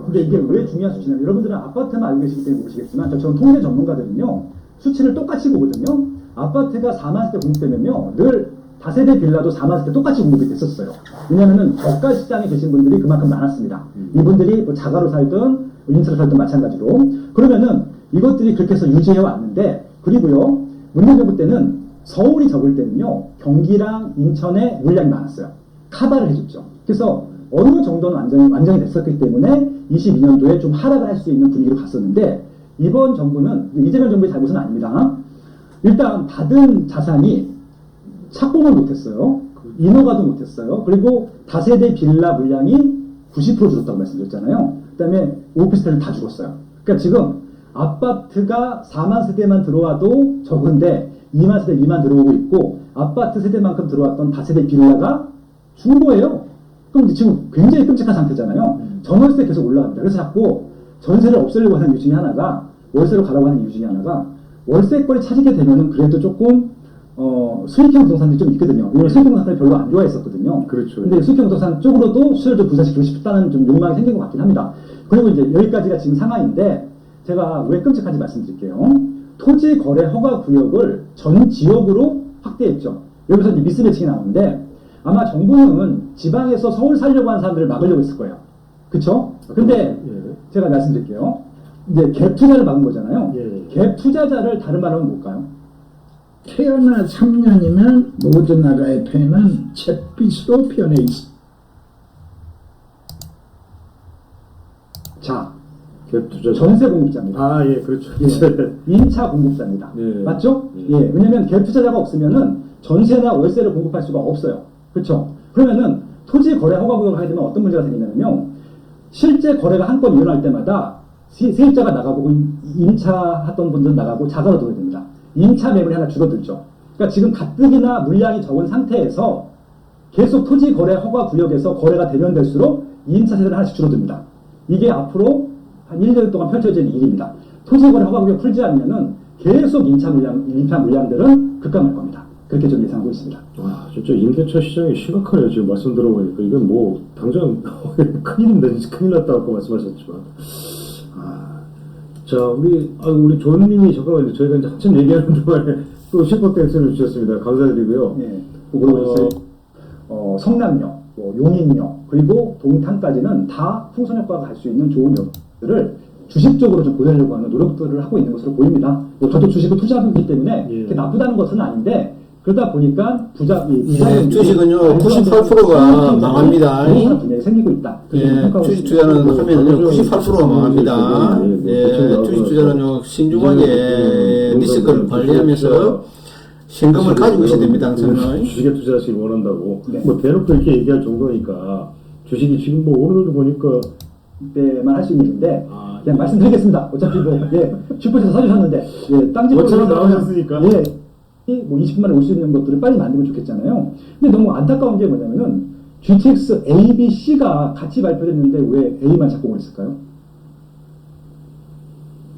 Speaker 12: 근데 이게 왜 중요한 수치냐면 여러분들은 아파트만 알고 계시기 때문에 모르시겠지만 저처럼 통계 전문가들은요. 수치를 똑같이 보거든요. 아파트가 4만 세대 공급되면요. 늘 다세대 빌라도 4만 세대 똑같이 공급이 됐었어요. 왜냐면은 저가 시장에 계신 분들이 그만큼 많았습니다. 이분들이 뭐 자가로 살든 임차로 살든 마찬가지로. 그러면은 이것들이 그렇게 해서 유지해 왔는데 그리고요. 문재인 정부 때는 서울이 적을 때는요. 경기랑 인천에 물량이 많았어요. 카바를 해줬죠. 그래서 어느 정도는 완전히 됐었기 때문에 22년도에 좀 하락을 할 수 있는 분위기로 갔었는데 이번 정부는 이재명 정부의 잘못은 아닙니다. 일단 받은 자산이 착공을 못했어요. 인허가도 못했어요. 그리고 다세대 빌라 물량이 90% 줄었다고 말씀드렸잖아요. 그 다음에 오피스텔은 다 죽었어요. 그러니까 지금 아파트가 4만 세대만 들어와도 적은데 2만 세대, 2만 들어오고 있고 아파트 세대만큼 들어왔던 다세대 빌라가 죽은 거예요. 그럼 지금 굉장히 끔찍한 상태잖아요. 전월세 계속 올라갑니다. 그래서 자꾸 전세를 없애려고 하는 이유 중에 하나가 월세로 가라고 하는 이유 중에 하나가 월세권이 차지게 되면은 그래도 조금 수익형 부동산들이 좀 있거든요. 왜냐면 수익형 부동산을 별로 안 좋아했었거든요.
Speaker 11: 그렇죠.
Speaker 12: 근데 수익형 부동산 쪽으로도 수요를 좀 부사시키고 싶다는 좀 욕망이 생긴 것 같긴 합니다. 그리고 이제 여기까지가 지금 상황인데 제가 왜 끔찍한지 말씀드릴게요. 토지 거래 허가 구역을 전 지역으로 확대했죠. 여기서 이제 미스매칭이 나오는데 아마 정부는 지방에서 서울 살려고 하는 사람들을 막으려고 했을 거예요. 그쵸? 근데 제가 말씀드릴게요. 이제 갭 투자를 막은 거잖아요. 갭 투자자를 다른 말로 하면 뭘까요?
Speaker 13: 태어나 3년이면 모든 나라의 배는 잿빛으로 변해 있어.
Speaker 12: 자,
Speaker 11: 갭 투자
Speaker 12: 전세 공급자입니다.
Speaker 11: 아, 예, 그렇죠.
Speaker 12: 임차 공급자입니다. 맞죠? 왜냐면 갭 투자자가 없으면은 전세나 월세를 공급할 수가 없어요. 그렇죠? 그러면은 토지 거래 허가 구역을 하게 되면 어떤 문제가 생기냐면요. 실제 거래가 한 건 일어날 때마다 세입자가 나가고 임차했던 분들은 나가고 자가로 들어야 됩니다. 임차 매물이 하나 줄어들죠. 그러니까 지금 가뜩이나 물량이 적은 상태에서 계속 토지 거래 허가 구역에서 거래가 되면 될수록 임차 세대는 하나씩 줄어듭니다. 이게 앞으로 한 1년 동안 펼쳐질 일입니다. 토지 거래 허가 구역 풀지 않으면은 계속 임차 물량들은 급감할 겁니다. 그렇게 좀 예상하고 있습니다.
Speaker 11: 와, 진짜 임대차 시장이 심각하네요. 지금 말씀 들어보니까 이건 뭐 당장 큰일인데 진짜 큰일 났다 아까 말씀하셨지만. 자, 우리 조은님이 잠깐만요. 저희가 이제 한참 얘기하는 동안에 또 슈퍼땡스를 주셨습니다. 감사드리고요.
Speaker 12: 네. 그리고 성남역, 용인역, 그리고 동탄까지는 다 풍선효과가 갈 수 있는 좋은 역들을 주식적으로 좀 보내려고 하는 노력들을 하고 있는 것으로 보입니다. 저도 주식을 투자하기 때문에 그게 나쁘다는 것은 아닌데 그러다 보니까
Speaker 1: 주식은요 98%가 망합니다.
Speaker 12: 분야에 생기고 있다.
Speaker 1: 주식 투자는 하면은요 98%가 망합니다. 주식 투자는요 신중하게 리스크를 관리하면서 현금을 가지고 있어야 됩니다. 항상
Speaker 11: 주식에 투자하시길 원한다고 뭐 대놓고 이렇게 얘기할 정도니까 주식이 지금 뭐 오늘도 보니까
Speaker 12: 때만 할 수 있는 일인데 그냥 말씀드리겠습니다. 어차피 슈퍼에서 사주셨는데
Speaker 11: 원처럼 나오셨으니까
Speaker 12: 뭐 20분 만에 올 수 있는 것들을 빨리 만들면 좋겠잖아요. 근데 너무 안타까운 게 뭐냐면은 GTX A, B, C가 같이 발표됐는데 왜 A만 작공을 했을까요?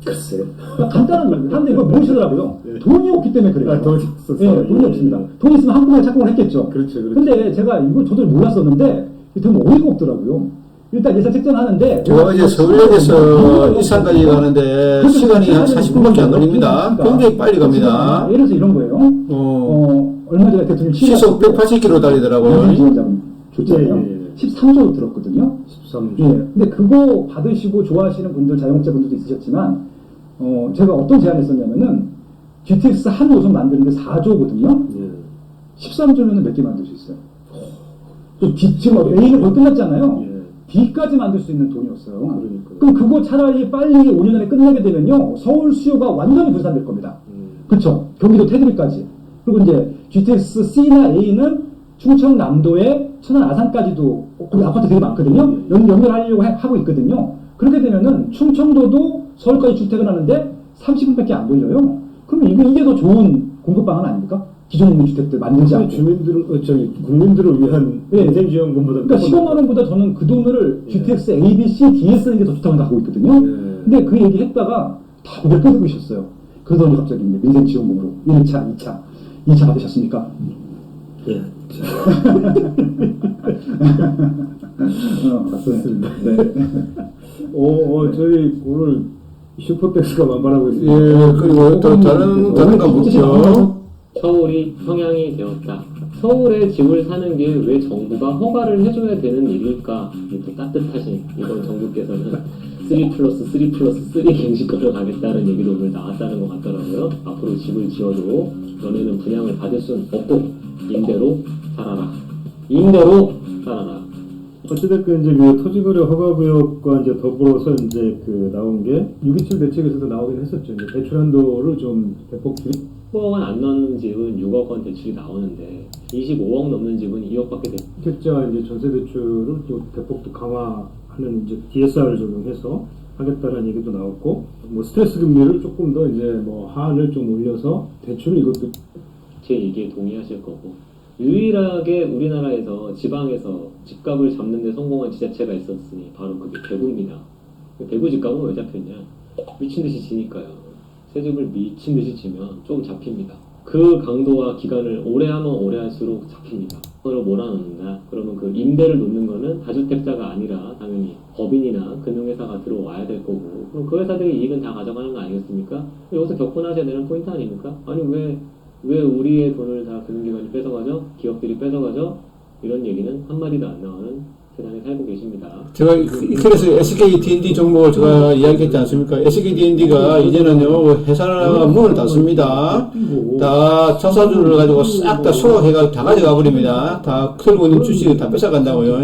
Speaker 11: 글쎄요.
Speaker 12: 간단한 거예요. 근데 이걸 모르시더라고요. 돈이 없기 때문에 그래요.
Speaker 11: 돈이 없었어요.
Speaker 12: 돈이 없습니다. 돈이 있으면 한꺼번에 작공을 했겠죠.
Speaker 11: 그렇죠.
Speaker 12: 근데 제가 이거 저도 몰랐었는데 되게 어이가 없더라고요. 일단 예산 책정하는데
Speaker 1: 제가 어제 서울역에서 일산까지 가는데 시간이 한 40분밖에 안 걸립니다. 굉장히 빨리 갑니다.
Speaker 12: 예를 들어서 이런 거예요. 얼마 전에 대통령
Speaker 1: 시속 180km 달리더라고요.
Speaker 12: 좋잖아요. 13조 들었거든요.
Speaker 11: 13조.
Speaker 12: 근데 그거 받으시고 좋아하시는 분들, 자영업자분들도 있으셨지만, 제가 어떤 제안을 했었냐면은, GTX 한 노선 만드는데 4조거든요. 13조면은 몇 개 만들 수 있어요? 지금 A는 거의 끝났잖아요. B까지 만들 수 있는 돈이었어요. 그럼 그거 차라리 빨리 5년 안에 끝나게 되면요, 서울 수요가 완전히 분산될 겁니다. 그쵸? 경기도 테두리까지. 그리고 이제 GTX C나 A는 충청남도에 천안 아산까지도 거기 아파트 되게 많거든요. 연결하려고 하고 있거든요. 그렇게 되면은 충청도도 서울까지 주택을 하는데 30분밖에 안 걸려요. 그러면 이게 더 좋은 공급 방안 아닙니까? 기존에 있는 주택들 만들지 않고.
Speaker 11: 국민들을 위한 인생지원금보다.
Speaker 12: 그러니까 15만 원보다 저는 그 돈을 GTX A, B, C, D에 쓰는 게 더 좋다고 생각하고 있거든요. 근데 그 얘기 했다가 다 고개 끄덕고 있었어요. 그러더니 갑자기 이제 민생지원금으로 1차, 2차 받으셨습니까?
Speaker 11: 네.
Speaker 12: 맞습니다. 네.
Speaker 11: 저희 오늘 슈퍼백스가 만발하고 있습니다.
Speaker 1: 그리고 또 다른 거 묻죠.
Speaker 14: 서울이 평양이 되었다. 서울에 집을 사는 게 왜 정부가 허가를 해줘야 되는 일일까? 또 따뜻하신 이번 정부께서는 3+3+3 갱신권을 가겠다는 얘기도 오늘 나왔다는 것 같더라고요. 앞으로 집을 지어도 너네는 분양을 받을 수는 없고 임대로 살아라. 임대로 살아라.
Speaker 11: 어찌됐든 이제 그 토지거래 허가구역과 이제 더불어서 이제 그 나온 게 6.27 대책에서도 나오긴 했었죠. 이제 대출 한도를 좀 대폭
Speaker 14: 10억 원 안 넘는 집은 6억 원 대출이 나오는데 25억 넘는 집은 2억밖에
Speaker 11: 주택자 이제 전세 대출을 또 대폭 또 강화하는 이제 DSR을 적용해서 하겠다는 얘기도 나왔고, 뭐 스트레스 금리를 조금 더 이제 뭐 하한을 좀 올려서 대출을 이것도
Speaker 14: 제 얘기에 동의하실 거고, 유일하게 우리나라에서 지방에서 집값을 잡는 데 성공한 지자체가 있었으니 바로 그게 대구입니다. 대구 집값은 왜 잡혔냐? 미친 듯이 지니까요. 새 집을 미친 듯이 지면 좀 잡힙니다. 그 강도와 기간을 오래 하면 오래 할수록 잡힙니다. 그걸 몰아넣는다. 그러면 그 임대를 놓는 거는 다주택자가 아니라 당연히 법인이나 금융회사가 들어와야 될 거고, 그럼 그 회사들이 이익은 다 가져가는 거 아니겠습니까? 여기서 격분하셔야 되는 포인트 아닙니까? 아니 왜 우리의 돈을 다 금융기관이 뺏어가죠? 기업들이 뺏어가죠? 이런 얘기는 한마디도 안 나오는 세상에 살고 계십니다.
Speaker 1: 제가 그래서 SK D&D 종목을 제가 이야기했지 않습니까? SK D&D가 이제는요 회사가 문을 닫습니다. 다 자사주를 가지고 싹 다 소각해가 다 가져가 버립니다. 다 털고 있는 주식을 다 뺏어간다고요.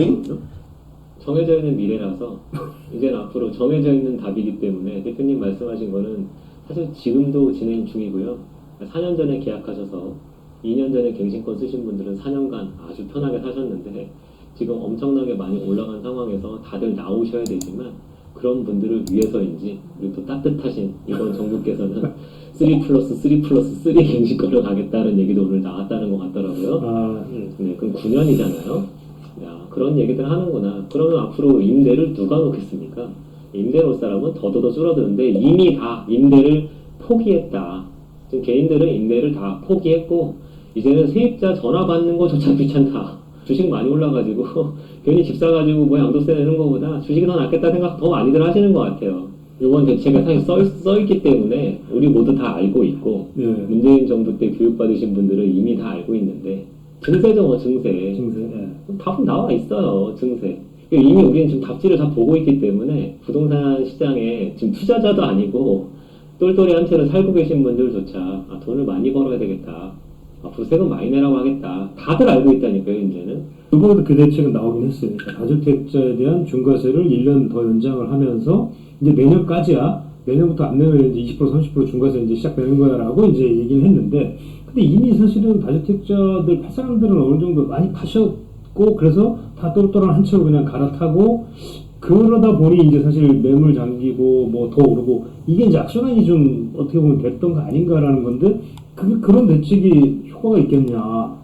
Speaker 14: 정해져 있는 미래라서 이제는 앞으로 정해져 있는 답이기 때문에 대표님 말씀하신 거는 사실 지금도 진행 중이고요. 4년 전에 계약하셔서 2년 전에 갱신권 쓰신 분들은 4년간 아주 편하게 사셨는데 지금 엄청나게 많이 올라간 상황에서 다들 나오셔야 되지만 그런 분들을 위해서인지 우리 또 따뜻하신 이번 정부께서는 3+3+3 갱신권을 가겠다는 얘기도 오늘 나왔다는 것 같더라고요. 네, 그럼 9년이잖아요. 야, 그런 얘기들 하는구나. 그러면 앞으로 임대를 누가 놓겠습니까? 임대 놓을 사람은 더더더 줄어드는데 이미 다 임대를 포기했다. 지금 개인들은 임대를 다 포기했고 이제는 세입자 전화 받는 거조차 귀찮다. 주식 많이 올라가지고 괜히 집 사가지고 뭐 양도세 내는 거보다 주식이 더 낫겠다 생각 더 많이들 하시는 것 같아요. 이번 대책가 사실 써있기 때문에 우리 모두 다 알고 있고 문재인 정부 때 교육받으신 분들은 이미 다 알고 있는데 증세죠. 증세. 답은 나와 있어요. 증세. 이미 우리는 지금 답지를 다 보고 있기 때문에 부동산 시장에 지금 투자자도 아니고 똘똘이 한 채로 살고 계신 분들조차 돈을 많이 벌어야 되겠다. 앞으로 세금 많이 내라고 하겠다. 다들 알고 있다니까요, 이제는.
Speaker 11: 그거도 그 대책은 나오긴 했어요. 그러니까 다주택자에 대한 중과세를 1년 더 연장을 하면서 이제 내년까지야, 내년부터 안 내면 이제 20% 30% 중과세 이제 시작되는 거야라고 이제 얘기는 했는데, 근데 이미 사실은 다주택자들 팔 사람들은 어느 정도 많이 파셨고, 그래서 다 똘똘한 한 채로 그냥 갈아타고, 그러다 보니 이제 사실 매물 잠기고 뭐 더 오르고, 이게 이제 악순환이 좀 어떻게 보면 됐던 거 아닌가라는 건데, 그런 대책이 효과가 있겠냐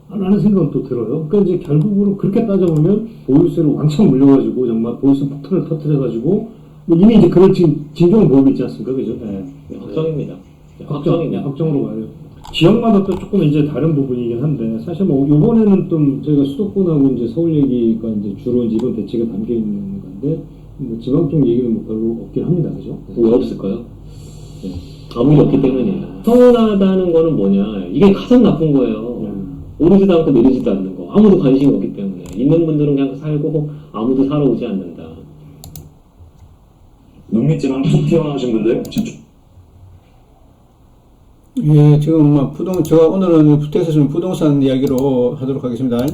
Speaker 11: 라는 생각은 또 들어요. 그러니까 이제 결국으로 그렇게 따져보면 보유세를 왕창 물려가지고 정말 보유세 폭탄을 터뜨려가지고 뭐 이미 이제 그런 지금 징조를 보이고 있지 않습니까? 그죠? 네.
Speaker 14: 확정입니다. 확정입니다.
Speaker 11: 확정으로 가요. 지역마다 또 조금 이제 다른 부분이긴 한데, 사실 뭐 요번에는 좀 저희가 수도권하고 이제 서울 얘기가 이제 주로 이제 이번 대책에 담겨 있는 건데, 뭐 지방 쪽 얘기는 뭐 별로 없긴 합니다. 그죠?
Speaker 14: 왜 없을까요? 네. 아무 일 없기 때문이에요. 서운하다는 거는 뭐냐, 이게 가장 나쁜 거예요. 오르지도 않고 내리지도 않는 거. 아무도 관심이 없기 때문에. 있는 분들은 그냥 살고 아무도 사러 오지 않는다.
Speaker 15: 농민지방 툭 튀어나오신 분들
Speaker 1: 예, 지금 제가 오늘은 텍사스 부동산 이야기로 하도록 하겠습니다.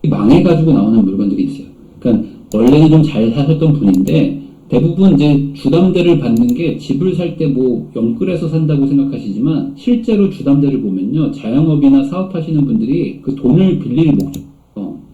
Speaker 16: 망해가지고 나오는 물건들이 있어요. 그러니까 원래는 좀 잘 사셨던 분인데 대부분 이제 주담대를 받는 게 집을 살 때 뭐 영끌해서 산다고 생각하시지만 실제로 주담대를 보면요, 자영업이나 사업하시는 분들이 그 돈을 빌릴 목적,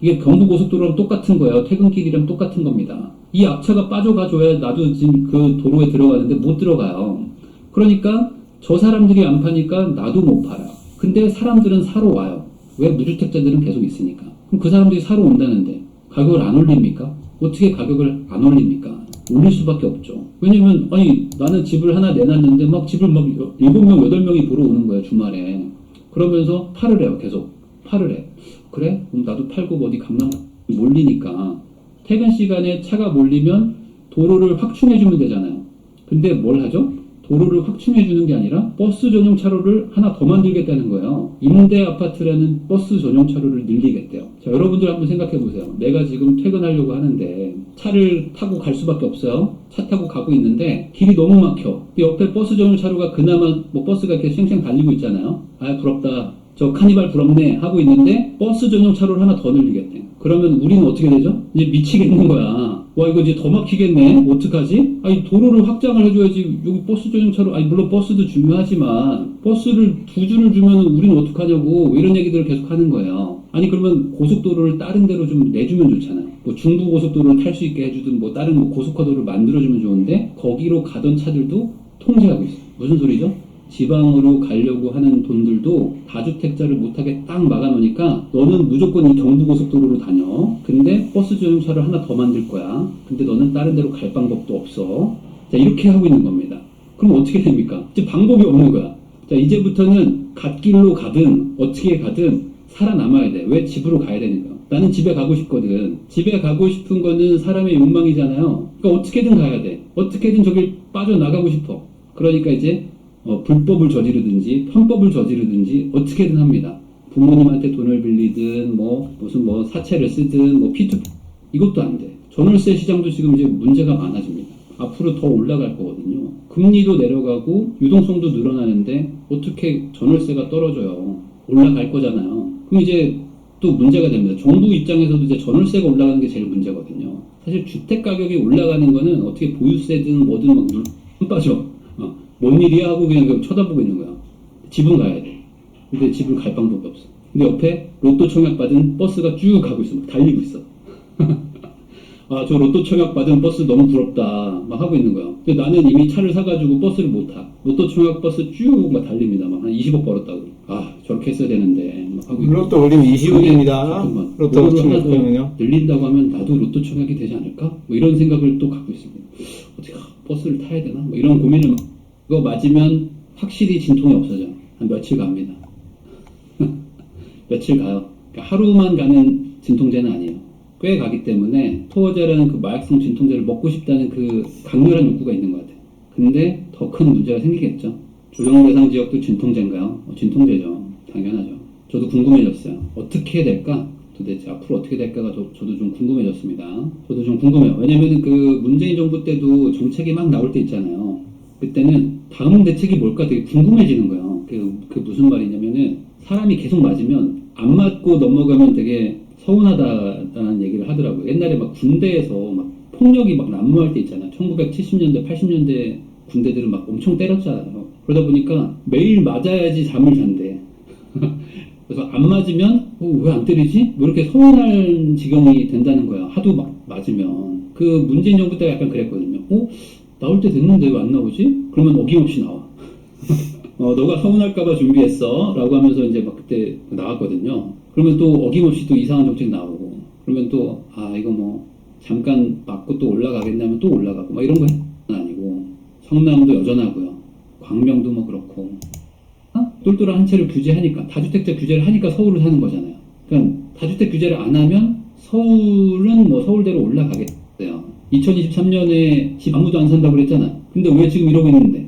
Speaker 16: 이게 경부고속도로랑 똑같은 거예요. 퇴근길이랑 똑같은 겁니다. 이 앞차가 빠져가줘야 나도 지금 그 도로에 들어가는데 못 들어가요. 그러니까 저 사람들이 안 파니까 나도 못 팔아요. 근데 사람들은 사러 와요. 왜? 무주택자들은 계속 있으니까. 그럼 그 사람들이 사러 온다는데 가격을 안 올립니까? 어떻게 가격을 안 올립니까? 올릴 수밖에 없죠. 왜냐면 아니 나는 집을 하나 내놨는데 막 집을 막 7명 8명이 보러 오는 거예요, 주말에. 그러면서 팔을 해요. 계속 팔을 해. 그래? 그럼 나도 팔고 어디 강남 몰리니까 퇴근 시간에 차가 몰리면 도로를 확충해주면 되잖아요. 근데 뭘 하죠? 도로를 확충해주는 게 아니라 버스 전용 차로를 하나 더 만들겠다는 거예요. 임대 아파트라는 버스 전용 차로를 늘리겠대요. 자, 여러분들 한번 생각해 보세요. 내가 지금 퇴근하려고 하는데 차를 타고 갈 수밖에 없어요. 차 타고 가고 있는데 길이 너무 막혀. 옆에 버스 전용 차로가 그나마 뭐 버스가 이렇게 쌩쌩 달리고 있잖아요. 아, 부럽다. 저 카니발 부럽네 하고 있는데 버스 전용 차로를 하나 더 늘리겠대. 그러면 우리는 어떻게 되죠? 이제 미치겠는 거야. 와, 이거 이제 더 막히겠네. 어떡하지? 아니, 도로를 확장을 해줘야지. 여기 버스 전용 차로, 아니 물론 버스도 중요하지만 버스를 2줄을 주면 우리는 어떡하냐고 이런 얘기들을 계속 하는 거예요. 아니 그러면 고속도로를 다른 데로 좀 내주면 좋잖아요. 뭐 중부 고속도로를 탈 수 있게 해주든 뭐 다른 뭐 고속화도를 만들어주면 좋은데 거기로 가던 차들도 통제하고 있어요. 무슨 소리죠? 지방으로 가려고 하는 돈들도 다주택자를 못하게 딱 막아놓으니까 너는 무조건 이 경부고속도로로 다녀. 근데 버스 전용차를 하나 더 만들 거야. 근데 너는 다른 데로 갈 방법도 없어. 자, 이렇게 하고 있는 겁니다. 그럼 어떻게 됩니까? 이제 방법이 없는 거야. 자, 이제부터는 갓길로 가든 어떻게 가든 살아남아야 돼. 왜? 집으로 가야 되니까. 나는 집에 가고 싶거든. 집에 가고 싶은 거는 사람의 욕망이잖아요. 그러니까 어떻게든 가야 돼. 어떻게든 저길 빠져나가고 싶어. 그러니까 이제 불법을 저지르든지 편법을 저지르든지 어떻게든 합니다. 부모님한테 돈을 빌리든 무슨 사채를 쓰든 P2P 이것도 안 돼. 전월세 시장도 지금 이제 문제가 많아집니다. 앞으로 더 올라갈 거거든요. 금리도 내려가고 유동성도 늘어나는데 어떻게 전월세가 떨어져요? 올라갈 거잖아요. 그럼 이제 또 문제가 됩니다. 정부 입장에서도 이제 전월세가 올라가는 게 제일 문제거든요. 사실 주택 가격이 올라가는 거는 어떻게 보유세든 뭐든 막 눈 빠져. 뭔 일이야 하고 그냥 쳐다보고 있는 거야. 집은 가야 돼. 근데 집을 갈 방법이 없어. 근데 옆에 로또 청약 받은 버스가 쭉 가고 있어. 막 달리고 있어. 아, 저 로또 청약 받은 버스 너무 부럽다. 막 하고 있는 거야. 근데 나는 이미 차를 사가지고 버스를 못 타. 로또 청약 버스 쭉 막 달립니다. 막 한 20억 벌었다고. 아, 저렇게 했어야 되는데. 막 하고 있고.
Speaker 1: 로또 올리면 20억입니다. 로또 청약 때문에요.
Speaker 16: 늘린다고 하면 나도 로또 청약이 되지 않을까? 뭐 이런 생각을 또 갖고 있습니다. 어떻게 버스를 타야 되나? 뭐 이런 고민을. 그거 맞으면 확실히 진통이 없어져요. 한 며칠 갑니다. 며칠 가요. 그러니까 하루만 가는 진통제는 아니에요. 꽤 가기 때문에 토어제라는 그 마약성 진통제를 먹고 싶다는 그 강렬한 욕구가 있는 것 같아요. 근데 더 큰 문제가 생기겠죠. 조정 대상 지역도 진통제인가요? 진통제죠. 당연하죠. 저도 궁금해졌어요. 어떻게 될까? 도대체 앞으로 어떻게 될까가 저도 좀 궁금해졌습니다. 저도 좀 궁금해요. 왜냐면 그 문재인 정부 때도 정책이 막 나올 때 있잖아요. 그때는 다음 대책이 뭘까 되게 궁금해지는 거예요. 그 무슨 말이냐면은 사람이 계속 맞으면 안 맞고 넘어가면 되게 서운하다라는 얘기를 하더라고요. 옛날에 막 군대에서 막 폭력이 막 난무할 때 있잖아요. 1970년대, 80년대 군대들은 막 엄청 때렸잖아요. 그러다 보니까 매일 맞아야지 잠을 잔대. 그래서 안 맞으면 왜 안 때리지? 뭐 이렇게 서운할 지경이 된다는 거야. 하도 막 맞으면. 그 문재인 정부 때가 약간 그랬거든요. 나올 때 됐는데 왜 안 나오지? 그러면 어김없이 나와. 너가 서운할까봐 준비했어. 라고 하면서 이제 막 그때 나왔거든요. 그러면 또 어김없이 또 이상한 정책 나오고. 그러면 또, 이거 뭐, 잠깐 맞고 또 올라가겠네 하면 또 올라가고. 막 이런 거 아니고. 성남도 여전하고요. 광명도 뭐 그렇고. 똘똘한 한 채를 규제하니까, 다주택자 규제를 하니까 서울을 사는 거잖아요. 그러니까 다주택 규제를 안 하면 서울은 뭐 서울대로 올라가겠어요. 2023년에 집 아무도 안 산다고 그랬잖아. 근데 왜 지금 이러고 있는데?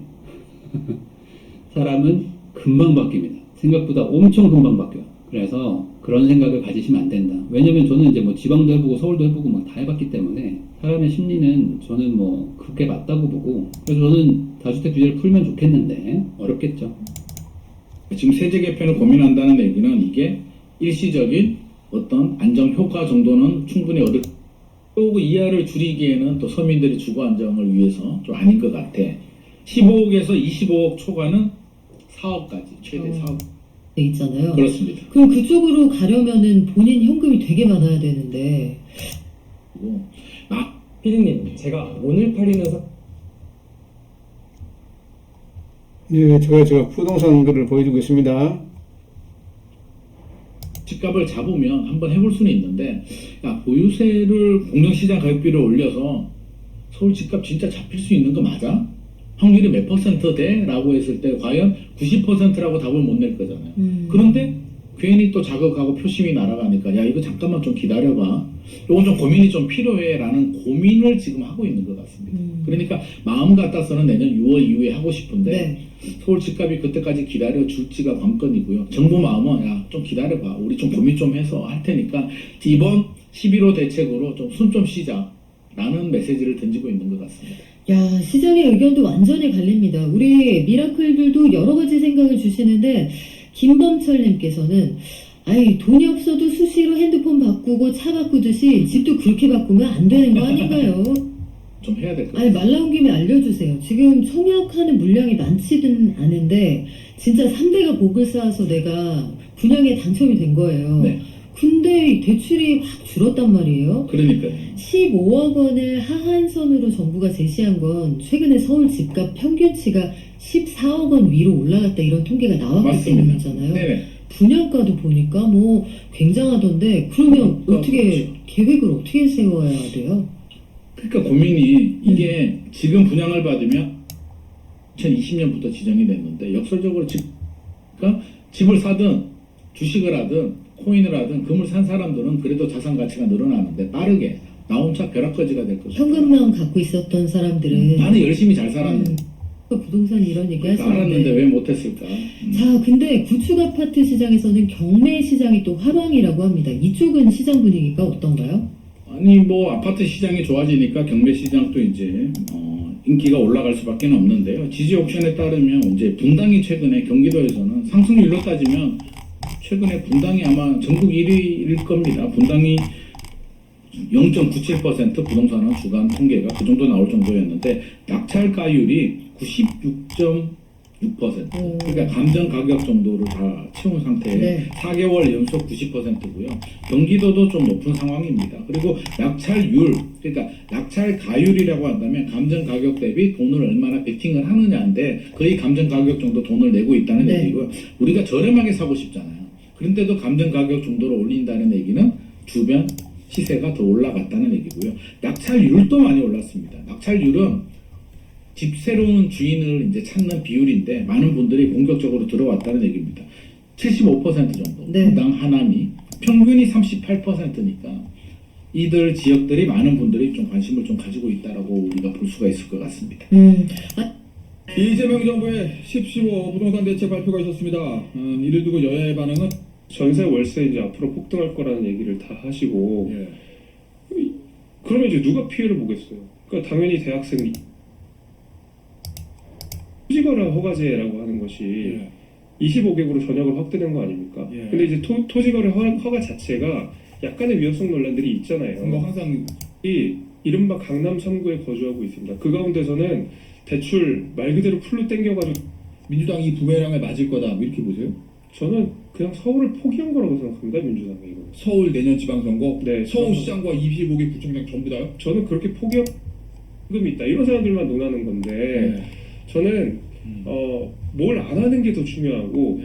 Speaker 16: 사람은 금방 바뀝니다. 생각보다 엄청 금방 바뀌어요. 그래서 그런 생각을 가지시면 안 된다. 왜냐면 저는 이제 뭐 지방도 해보고 서울도 해보고 막 다 해봤기 때문에 사람의 심리는 저는 뭐 그렇게 맞다고 보고, 그래서 저는 다주택 규제를 풀면 좋겠는데 어렵겠죠.
Speaker 5: 지금 세제 개편을 고민한다는 얘기는 이게 일시적인 어떤 안정 효과 정도는 충분히 얻을, 또 이하를 줄이기에는 또 서민들의 주거 안정을 위해서 좀 아닌 것 같아. 15억에서 25억 초과는 4억까지 최대 4억
Speaker 17: 있잖아요.
Speaker 5: 그렇습니다.
Speaker 17: 그럼 그쪽으로 가려면은 본인 현금이 되게 많아야 되는데.
Speaker 7: 피디님, 제가 오늘 팔리는
Speaker 1: 네, 제가 부동산 글을 보여주고 있습니다.
Speaker 5: 집값을 잡으면 한번 해볼 수는 있는데, 보유세를 공정시장 가격비를 올려서 서울 집값 진짜 잡힐 수 있는 거 맞아? 확률이 몇 퍼센트 돼? 라고 했을 때 과연 90%라고 답을 못 낼 거잖아요. 그런데 괜히 또 자극하고 표심이 날아가니까 이거 잠깐만 좀 기다려봐. 이건 좀 고민이 좀 필요해 라는 고민을 지금 하고 있는 것 같습니다. 그러니까 마음 같아서는 내년 6월 이후에 하고 싶은데 서울 집값이 그때까지 기다려 줄지가 관건이고요. 정부 마음은 좀 기다려봐. 우리 좀 고민 좀 해서 할 테니까 이번 11호 대책으로 좀 숨 좀 쉬자 라는 메시지를 던지고 있는 것 같습니다.
Speaker 17: 야, 시장의 의견도 완전히 갈립니다. 우리 미라클들도 여러 가지 생각을 주시는데, 김범철님께서는 돈이 없어도 수시로 핸드폰 바꾸고 차 바꾸듯이 집도 그렇게 바꾸면 안 되는 거 아닌가요?
Speaker 5: 좀 해야 될 것 같아요.
Speaker 17: 말 나온 김에 알려주세요. 지금 청약하는 물량이 많지는 않은데 진짜 3대가 복을 쌓아서 내가 분양에 당첨이 된 거예요.
Speaker 5: 네.
Speaker 17: 근데 대출이 확 줄었단 말이에요.
Speaker 5: 그러니까요.
Speaker 17: 15억 원을 하한선으로 정부가 제시한 건 최근에 서울 집값 평균치가 14억 원 위로 올라갔다 이런 통계가 나왔기
Speaker 5: 맞습니다.
Speaker 17: 때문이잖아요.
Speaker 5: 네네.
Speaker 17: 분양가도 보니까 뭐 굉장하던데, 그러면 어떻게 계획을 어떻게 세워야 돼요?
Speaker 5: 그러니까 고민이 이게 지금 분양을 받으면 2020년부터 지정이 됐는데 역설적으로 그러니까 집을 사든 주식을 하든 코인을 하든 금을 산 사람들은 그래도 자산 가치가 늘어나는데 빠르게 나 혼자 벼락거지가 될 것이다.
Speaker 17: 현금만 갖고 있었던 사람들은
Speaker 5: 나는 열심히 잘 살았는데
Speaker 17: 부동산 이런 얘기 하시는데
Speaker 5: 알았는데 왜 못했을까?
Speaker 17: 자, 근데 구축 아파트 시장에서는 경매 시장이 또 화랑이라고 합니다. 이쪽은 시장 분위기가 어떤가요?
Speaker 5: 아니 뭐 아파트 시장이 좋아지니까 경매 시장도 이제 인기가 올라갈 수밖에 없는데요. 지지 옥션에 따르면 이제 분당이 최근에 경기도에서는 상승률로 따지면 최근에 분당이 아마 전국 1위일 겁니다. 분당이 0.97% 부동산은 주간 통계가 그 정도 나올 정도였는데 낙찰가율이 96.6%. 그러니까 감정 가격 정도를 다 채운 상태에 4개월 연속 90%고요. 경기도도 좀 높은 상황입니다. 그리고 낙찰율, 그러니까 낙찰가율이라고 한다면 감정 가격 대비 돈을 얼마나 베팅을 하느냐인데 거의 감정 가격 정도 돈을 내고 있다는 얘기고요. 우리가 저렴하게 사고 싶잖아요. 그런데도 감정 가격 정도로 올린다는 얘기는 주변 시세가 더 올라갔다는 얘기고요. 낙찰률도 많이 올랐습니다. 낙찰률은 집 새로운 주인을 이제 찾는 비율인데 많은 분들이 공격적으로 들어왔다는 얘기입니다. 75% 정도
Speaker 17: 네.
Speaker 5: 당 하나미 평균이 38%니까 이들 지역들이 많은 분들이 좀 관심을 좀 가지고 있다라고 우리가 볼 수가 있을 것 같습니다.
Speaker 7: 이재명 정부의 10.15 부동산 대책 발표가 있었습니다. 이를 두고 여야의 반응은
Speaker 4: 전세 월세 이제 앞으로 폭등할 거라는 얘기를 다 하시고 그러면 이제 누가 피해를 보겠어요? 그러니까 당연히 대학생이 토지거래 허가제라고 하는 것이 25개국으로 전역을 확대된 거 아닙니까? 근데 이제 토지거래 허가 자체가 약간의 위헌성 논란들이 있잖아요.
Speaker 7: 뭐 항상
Speaker 4: 이 이른바 강남 3구에 거주하고 있습니다. 그 가운데서는 대출 말 그대로 풀로 땡겨가지고
Speaker 7: 민주당이 부메랑에 맞을 거다 뭐 이렇게 보세요?
Speaker 4: 저는 그냥 서울을 포기한 거라고 생각합니다. 민주당이 이거.
Speaker 7: 서울 내년 지방선거?
Speaker 4: 네.
Speaker 7: 서울시장과 25개 구청장 전부 다요?
Speaker 4: 저는 그렇게 포기한 금이 있다. 이런 사람들만 논하는 건데 저는 뭘 안 하는 게 더 중요하고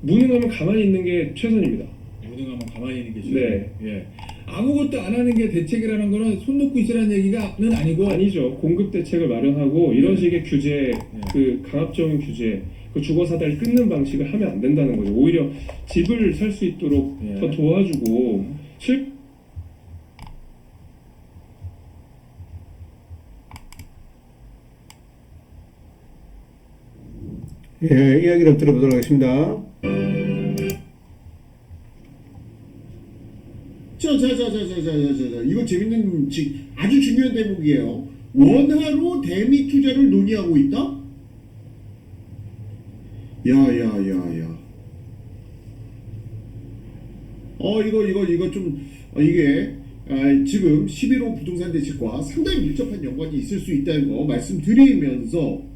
Speaker 4: 무능하면 가만히 있는 게 최선입니다.
Speaker 7: 무능하면 가만히 있는 게
Speaker 4: 네.
Speaker 7: 좋아요. 예. 아무것도 안 하는 게 대책이라는 거는 손 놓고 있으라는 얘기가는 아니고
Speaker 4: 아니죠. 공급 대책을 마련하고 이런 식의 규제, 그 강압적인 규제, 그 주거 사다리 끊는 방식을 하면 안 된다는 거죠. 오히려 집을 살 수 있도록 더 도와주고
Speaker 1: 예, 이야기를 들어보도록 하겠습니다.
Speaker 18: 이거 재밌는, 아주 중요한 대목이에요. 원화로 대미 투자를 논의하고 있다? 야야야야. 이거 좀, 이게, 지금 11호 부동산 대책과 상당히 밀접한 연관이 있을 수 있다는 거 말씀드리면서,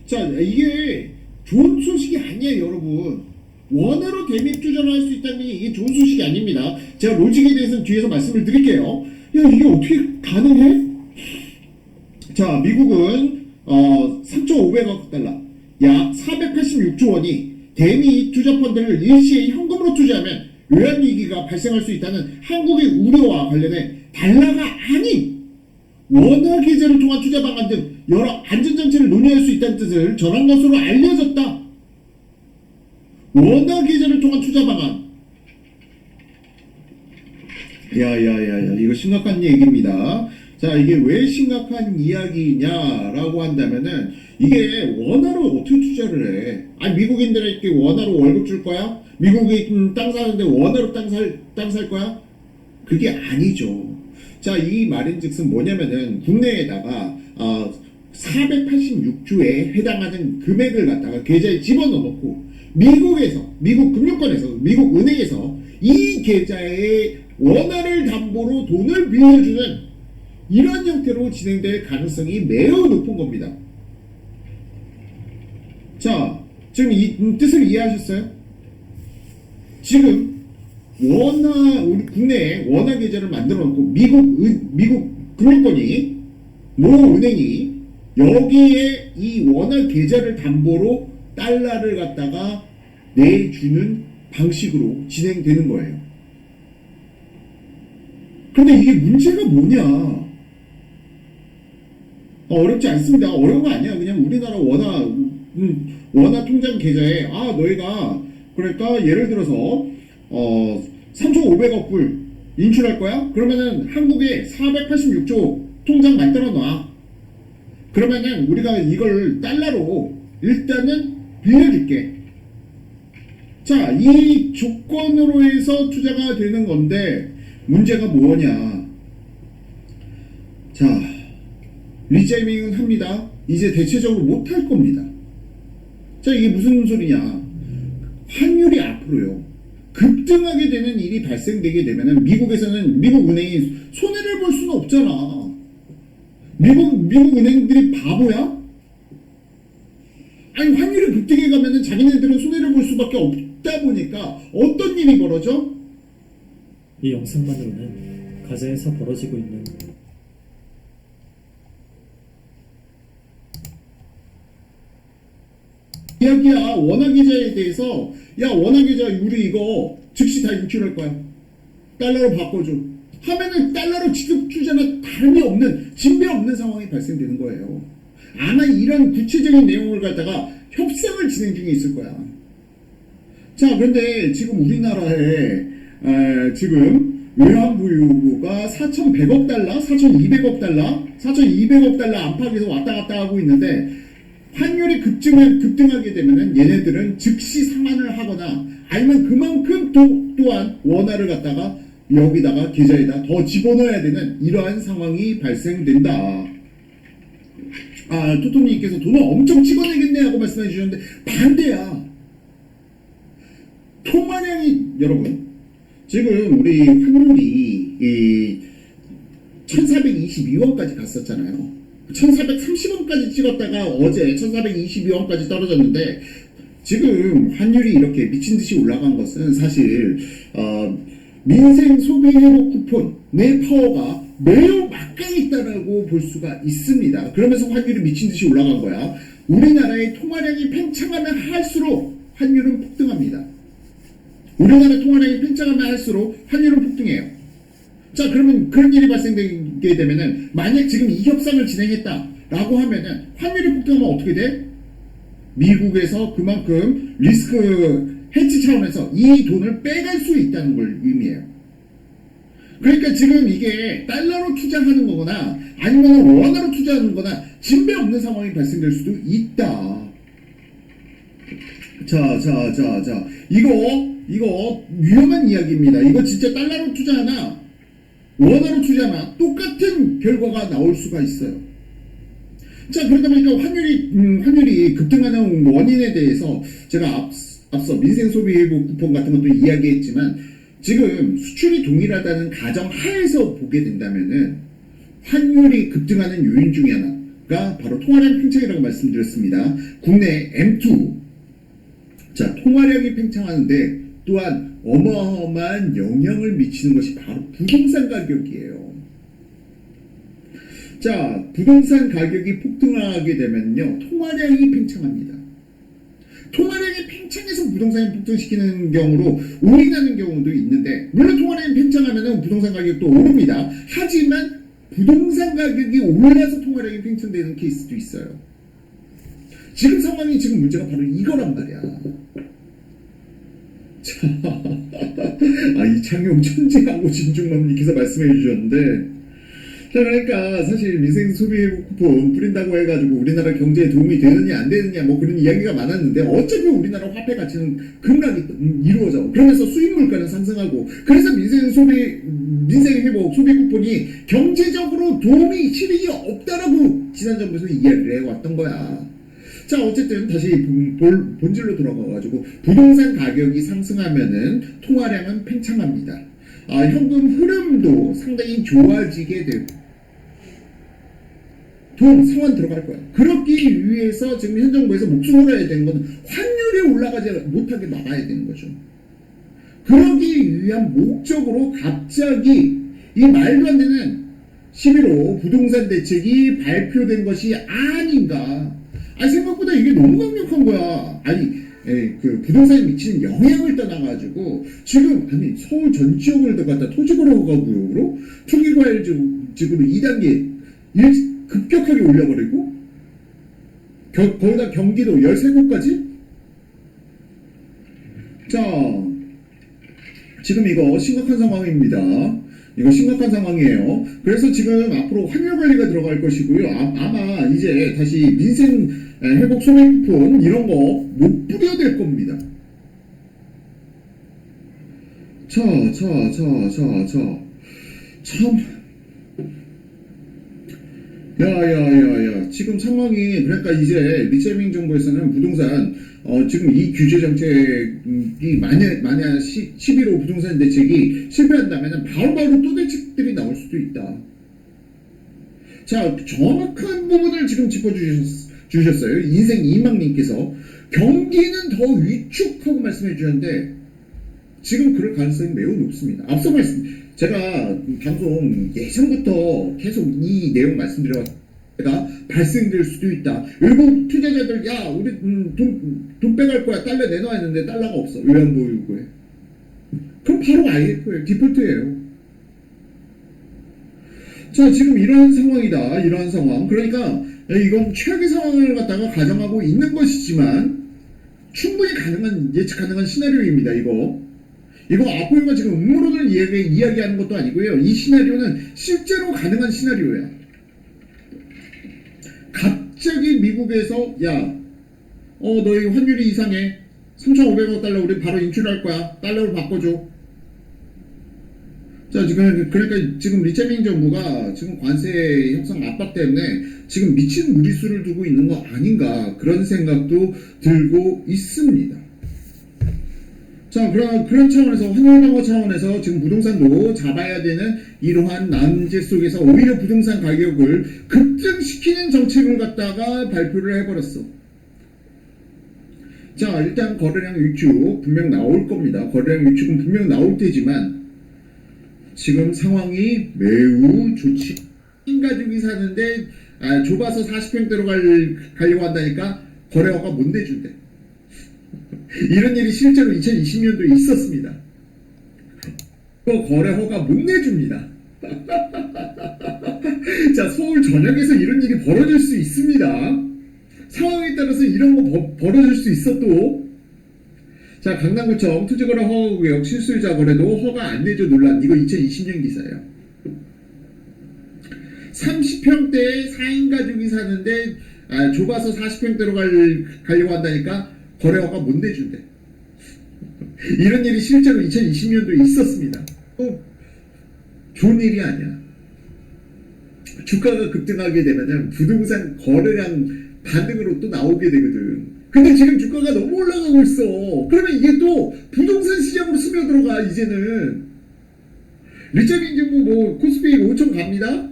Speaker 18: 자, 이게 좋은 소식이 아니에요, 여러분. 원화로 대미 투자를 할 수 있다는 게 이게 좋은 소식이 아닙니다. 제가 로직에 대해서는 뒤에서 말씀을 드릴게요. 야, 이게 어떻게 가능해? 자, 미국은 3,500억 달러, 약 486조 원이 대미 투자 펀드를 일시에 현금으로 투자하면 외환위기가 발생할 수 있다는 한국의 우려와 관련해 달러가 아닌 원화 계좌를 통한 투자 방안 등 여러 안전장치를 논의할 수 있다는 뜻을 전한 것으로 알려졌다. 원화 계좌를 통한 투자 방안. 야야야야, 이거 심각한 얘기입니다. 자, 이게 왜 심각한 이야기냐라고 한다면은 이게 원화로 어떻게 투자를 해? 아니, 미국인들에게 원화로 월급 줄 거야? 미국이 땅 사는데 원화로 땅 살 거야? 그게 아니죠. 자, 이 말인즉슨 뭐냐면은 국내에다가 486조에 해당하는 금액을 갖다가 계좌에 집어넣고 미국 금융권에서, 미국 은행에서 이 계좌에 원화를 담보로 돈을 빌려주는 이런 형태로 진행될 가능성이 매우 높은 겁니다. 자, 지금 이 뜻을 이해하셨어요? 지금 우리 국내에 원화 계좌를 만들어 놓고 미국 금융권이, 모 은행이 여기에 이 원화 계좌를 담보로 달러를 갖다가 내주는 방식으로 진행되는 거예요. 근데 이게 문제가 뭐냐? 어렵지 않습니다. 어려운 거 아니야. 그냥 우리나라 원화 통장 계좌에, 너희가, 그러니까 예를 들어서, 3,500억 불 인출할 거야? 그러면은 한국에 486조 통장 만들어 놔. 그러면은 우리가 이걸 달러로 일단은 빌려줄게. 자, 이 조건으로 해서 투자가 되는 건데, 문제가 뭐냐? 자, 리자이밍은 합니다. 이제 대체적으로 못할 겁니다. 자, 이게 무슨 소리냐? 환율이 앞으로요, 급등하게 되는 일이 발생되게 되면은 미국에서는, 미국 은행이 손해를 볼 수는 없잖아. 미국 은행들이 바보야? 아니, 환율이 급등해 가면은 자기네들은 손해를 볼 수밖에 없다 보니까 어떤 일이 벌어져?
Speaker 19: 이 영상만으로는 가자에서 벌어지고 있는
Speaker 18: 이야기야. 원화 계좌에 대해서, 야, 원화 계좌 우리 이거 즉시 다 인출할 거야. 달러로 바꿔줘. 하면은 달러로 지급 투자나 다름이 없는 진배 없는 상황이 발생되는 거예요. 아마 이런 구체적인 내용을 갖다가 협상을 진행 중에 있을 거야. 자, 그런데 지금 우리나라에 지금 외환보유고가 4,100억 달러, 4,200억 달러, 4,200억 달러 안팎에서 왔다 갔다 하고 있는데 환율이 급등하게 되면은 얘네들은 즉시 상환을 하거나 아니면 그만큼 또한 원화를 갖다가 여기다가 계좌에다 더 집어넣어야 되는 이러한 상황이 발생된다. 토토님께서 돈을 엄청 찍어내겠네 하고 말씀해 주셨는데 반대야. 통화량이 여러분 지금 우리 환율이 1422원까지 갔었잖아요. 1430원까지 찍었다가 어제 1422원까지 떨어졌는데 지금 환율이 이렇게 미친듯이 올라간 것은 사실 민생 소비 회복 쿠폰의 파워가 매우 막강했다라고 볼 수가 있습니다. 그러면서 환율이 미친듯이 올라간 거야. 우리나라의 통화량이 팽창하면 할수록 환율은 폭등합니다. 우리나라 통화량이 팽창하면 할수록 환율은 폭등해요. 자, 그러면 그런 일이 발생되게 되면은 만약 지금 이 협상을 진행했다라고 하면은 환율이 폭등하면 어떻게 돼? 미국에서 그만큼 리스크 해치 차원에서 이 돈을 빼갈 수 있다는 걸 의미해요. 그러니까 지금 이게 달러로 투자하는 거거나 아니면 원화로 투자하는 거나 진배 없는 상황이 발생될 수도 있다. 자, 이거 위험한 이야기입니다. 이거 진짜 달러로 투자하나 원화로 투자하나 똑같은 결과가 나올 수가 있어요. 자, 그러다 보니까 환율이 급등하는 원인에 대해서 제가 앞서 민생 소비 회복 쿠폰 같은 것도 이야기했지만 지금 수출이 동일하다는 가정 하에서 보게 된다면은 환율이 급등하는 요인 중에 하나가 바로 통화량 팽창이라고 말씀드렸습니다. 국내 M2 자, 통화량이 팽창하는데 또한 어마어마한 영향을 미치는 것이 바로 부동산 가격이에요. 자, 부동산 가격이 폭등하게 되면요, 통화량이 팽창합니다. 통화량이 팽창해서 부동산을 폭등시키는 경우로 올인하는 경우도 있는데, 물론 통화량이 팽창하면 부동산 가격도 오릅니다. 하지만 부동산 가격이 올라서 통화량이 팽창되는 케이스도 있어요. 지금 상황이 지금 문제가 바로 이거란 말이야. 자, 이창용 천재하고 진중맘님께서 말씀해 주셨는데, 자, 그러니까 사실 민생 소비 쿠폰 뿌린다고 해가지고 우리나라 경제에 도움이 되느냐 안 되느냐 뭐 그런 이야기가 많았는데 어차피 우리나라 화폐 가치는 급락이 이루어져. 그러면서 수입 물가는 상승하고 그래서 민생 회복 소비 쿠폰이 경제적으로 도움이 실익이 없다라고 지난 정부에서 이야기를 해왔던 거야. 자, 어쨌든 다시 본질로 돌아가가지고 부동산 가격이 상승하면은 통화량은 팽창합니다. 현금 흐름도 상당히 좋아지게 되고 돈 상환 들어갈 거야. 그러기 위해서 지금 현 정부에서 목숨을 해야 되는 건 환율이 올라가지 못하게 막아야 되는 거죠. 그러기 위한 목적으로 갑자기 이 말도 안 되는 11호 부동산 대책이 발표된 것이 아닌가. 생각보다 이게 너무 강력한 거야. 그 부동산에 미치는 영향을 떠나가지고 지금 서울 전 지역을 갖다 토지거래가 구역으로 투기과열 지구로 2단계 급격하게 올려버리고 거기다 경기도 13곳까지. 자, 지금 이거 심각한 상황입니다. 이거 심각한 상황이에요. 그래서 지금 앞으로 환율 관리가 들어갈 것이고요. 아마 이제 다시 민생 회복 소비 쿠폰 이런 거 못 뿌려야 될 겁니다. 참 야야야야 지금 상황이 그러니까 이제 리체밍 정부에서는 부동산 지금 이 규제 정책이 만약 11호 부동산 대책이 실패한다면 바로바로 또 대책들이 나올 수도 있다. 자, 정확한 부분을 지금 짚어주셨어요. 인생 이망님께서 경기는 더 위축하고 말씀해 주셨는데 지금 그럴 가능성이 매우 높습니다. 앞서 제가 방송 예전부터 계속 이 내용 말씀드려왔다가 발생될 수도 있다. 일부 투자자들 우리 돈 빼갈 거야. 달러 내놔야 했는데 달러가 없어. 외환보유고에. 그럼 바로 IMF예요. 디폴트예요. 자, 지금 이러한 상황이다. 이러한 상황. 그러니까 이건 최악의 상황을 갖다가 가정하고 있는 것이지만 충분히 예측 가능한 시나리오입니다. 이거 아포로가 지금 음모론을 이야기하는 것도 아니고요. 이 시나리오는 실제로 가능한 시나리오야. 갑자기 미국에서 너희 환율이 이상해. 3,500억 달러 우리 바로 인출할 거야. 달러로 바꿔줘. 자, 그러니까 지금 리체밍 정부가 지금 관세 협상 압박 때문에 지금 미친 무리수를 두고 있는 거 아닌가 그런 생각도 들고 있습니다. 자, 그런 차원에서 환율 방어 차원에서 지금 부동산도 잡아야 되는 이러한 난제 속에서 오히려 부동산 가격을 급등시키는 정책을 갖다가 발표를 해버렸어. 자, 일단 거래량 위축 분명 나올 겁니다. 거래량 위축은 분명 나올 테지만 지금 상황이 매우 좋지. 가족이 사는데 좁아서 40평대로 가려고 한다니까 거래허가 못 내준대. 이런 일이 실제로 2020년도에 있었습니다. 거래허가 못 내줍니다. 자, 서울 전역에서 이런 일이 벌어질 수 있습니다. 상황에 따라서 이런 거 벌어질 수 있어도. 자, 강남구청 투지거래 허가구역 실수요자 거래도 허가 안 내줘 논란. 이거 2020년 기사예요. 30평대에 4인 가족이 사는데 좁아서 40평대로 가려고 한다니까 거래 허가 못 내준대. 이런 일이 실제로 2020년도에 있었습니다. 좋은 일이 아니야. 주가가 급등하게 되면은 부동산 거래량 반등으로 또 나오게 되거든. 근데 지금 주가가 너무 올라가고 있어. 그러면 이게 또 부동산 시장으로 스며들어가. 이제는 리체밍 정부 코스피 5천 갑니다.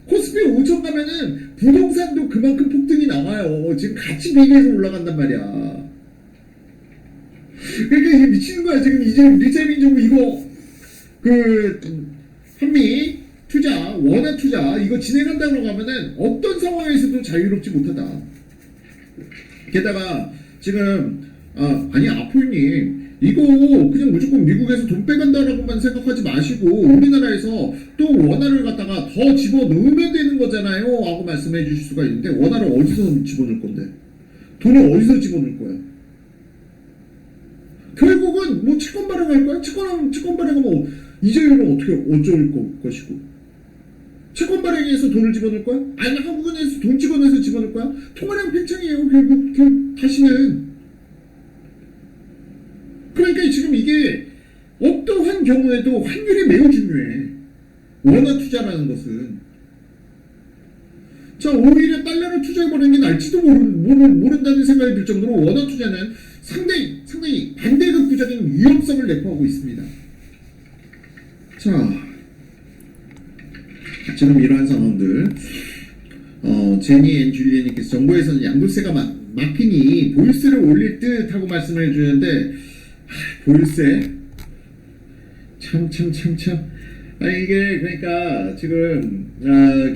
Speaker 18: 코스피 5천 가면은 부동산도 그만큼 폭등이 나와요. 지금 같이 비교해서 올라간단 말이야. 그러니까 이게 미치는 거야. 지금 이제 리체밍 정부 이거 한미 투자, 원화 투자 이거 진행한다고 하면은 어떤 상황에서도 자유롭지 못하다. 게다가 지금 아포님 이거 그냥 무조건 미국에서 돈 빼간다라고만 생각하지 마시고 우리나라에서 또 원화를 갖다가 더 집어넣으면 되는 거잖아요 하고 말씀해 주실 수가 있는데 원화를 어디서 집어넣을 건데? 돈을 어디서 집어넣을 거야? 결국은 채권 발행할 거야? 채권 발행하면 이자율은 어쩔 것이고 채권 발행해서 돈을 집어넣을 거야? 아니 한국은행에서 돈 집어넣어서 집어넣을 거야? 통화량 팽창이에요. 결국 다시는. 그러니까 지금 이게 어떠한 경우에도 환율이 매우 중요해. 원화 투자라는 것은. 자, 오히려 달러를 투자해버리는 게 날지도 모른다는 생각이 들 정도로 원화 투자는 상당히 반대급부적인 위험성을 내포하고 있습니다. 자, 지금 이러한 상황들 제니 앤 줄리엔님께서 정부에서는 양도세가 막히니 보유세를 올릴 듯 하고 말씀을 해주는데 보유세 참 이게 그러니까 지금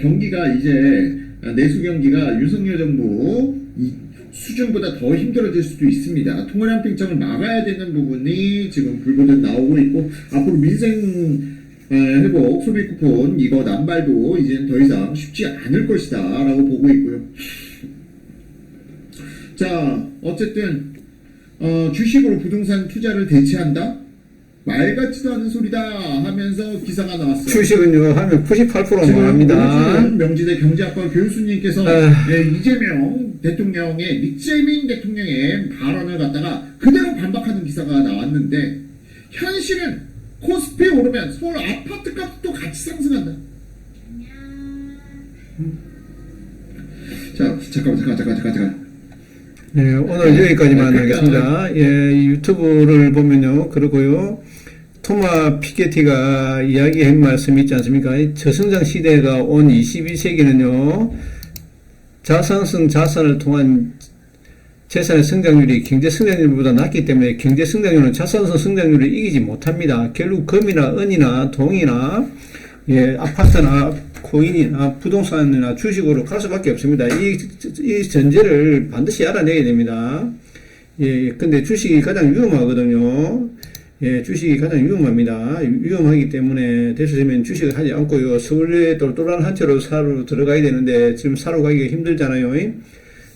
Speaker 18: 경기가 이제 내수 경기가 윤석열 정부 수준보다 더 힘들어질 수도 있습니다. 통화량 팽창을 막아야 되는 부분이 지금 불거듯 나오고 있고 앞으로 민생 회복, 소비 쿠폰 이거 남발도 이제는 더 이상 쉽지 않을 것이다 라고 보고 있고요. 자, 어쨌든 주식으로 부동산 투자를 대체한다? 말 같지도 않은 소리다 하면서 기사가 나왔어요.
Speaker 1: 주식은요 하면 98%만 합니다.
Speaker 18: 명지대 경제학과 교수님께서 이재명 대통령의 발언을 갖다가 그대로 반박하는 기사가 나왔는데 현실은 코스피 오르면 서울 아파트 값도 같이 상승한다. 자, 잠깐.
Speaker 1: 네, 오늘 여기까지만 하겠습니다. 예, 유튜브를 보면요, 그러고요. 토마 피케티가 이야기한 말씀이 있지 않습니까? 저성장 시대가 온 21세기는요, 자산성 자산을 통한 재산의 성장률이 경제 성장률보다 낮기 때문에 경제 성장률은 자산성 성장률을 이기지 못합니다. 결국 금이나 은이나 동이나 아파트나 코인이나 부동산이나 주식으로 갈 수밖에 없습니다. 이 전제를 반드시 알아내야 됩니다. 근데 주식이 가장 위험하거든요. 예, 주식이 가장 위험합니다. 위험하기 때문에 대수되면 주식을 하지 않고요. 서울에 똘똘한 한 채로 사러 들어가야 되는데 지금 사러 가기가 힘들잖아요.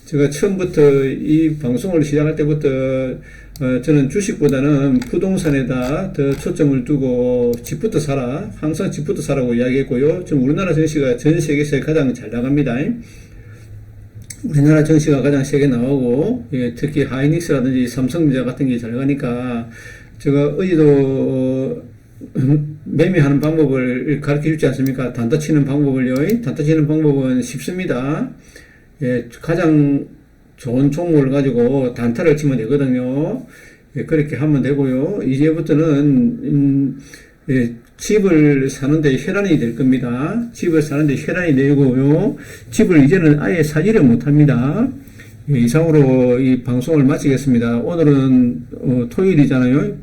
Speaker 1: 제가 처음부터 이 방송을 시작할 때부터 저는 주식보다는 부동산에다 더 초점을 두고 집부터 사라. 항상 집부터 사라고 이야기했고요. 지금 우리나라 증시가 전 세계에서 가장 잘 나갑니다. 우리나라 증시가 가장 세게 나오고, 예, 특히 하이닉스라든지 삼성전자 같은 게 잘 가니까 제가 어제도 매매하는 방법을 가르쳐 주지 않습니까? 단타 치는 방법을요. 단타 치는 방법은 쉽습니다. 예, 가장 좋은 종목을 가지고 단타를 치면 되거든요. 예, 그렇게 하면 되고요. 이제부터는 예, 집을 사는데 혈안이 될 겁니다. 집을 사는데 혈안이 되고요. 집을 이제는 아예 사지를 못합니다. 예, 이상으로 이 방송을 마치겠습니다. 오늘은 토요일이잖아요.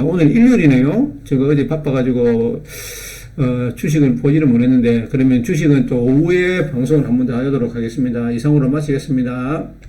Speaker 1: 오늘 일요일이네요. 제가 어제 바빠가지고 주식을 보지를 못했는데, 그러면 주식은 또 오후에 방송을 한 번 더 하도록 하겠습니다. 이상으로 마치겠습니다.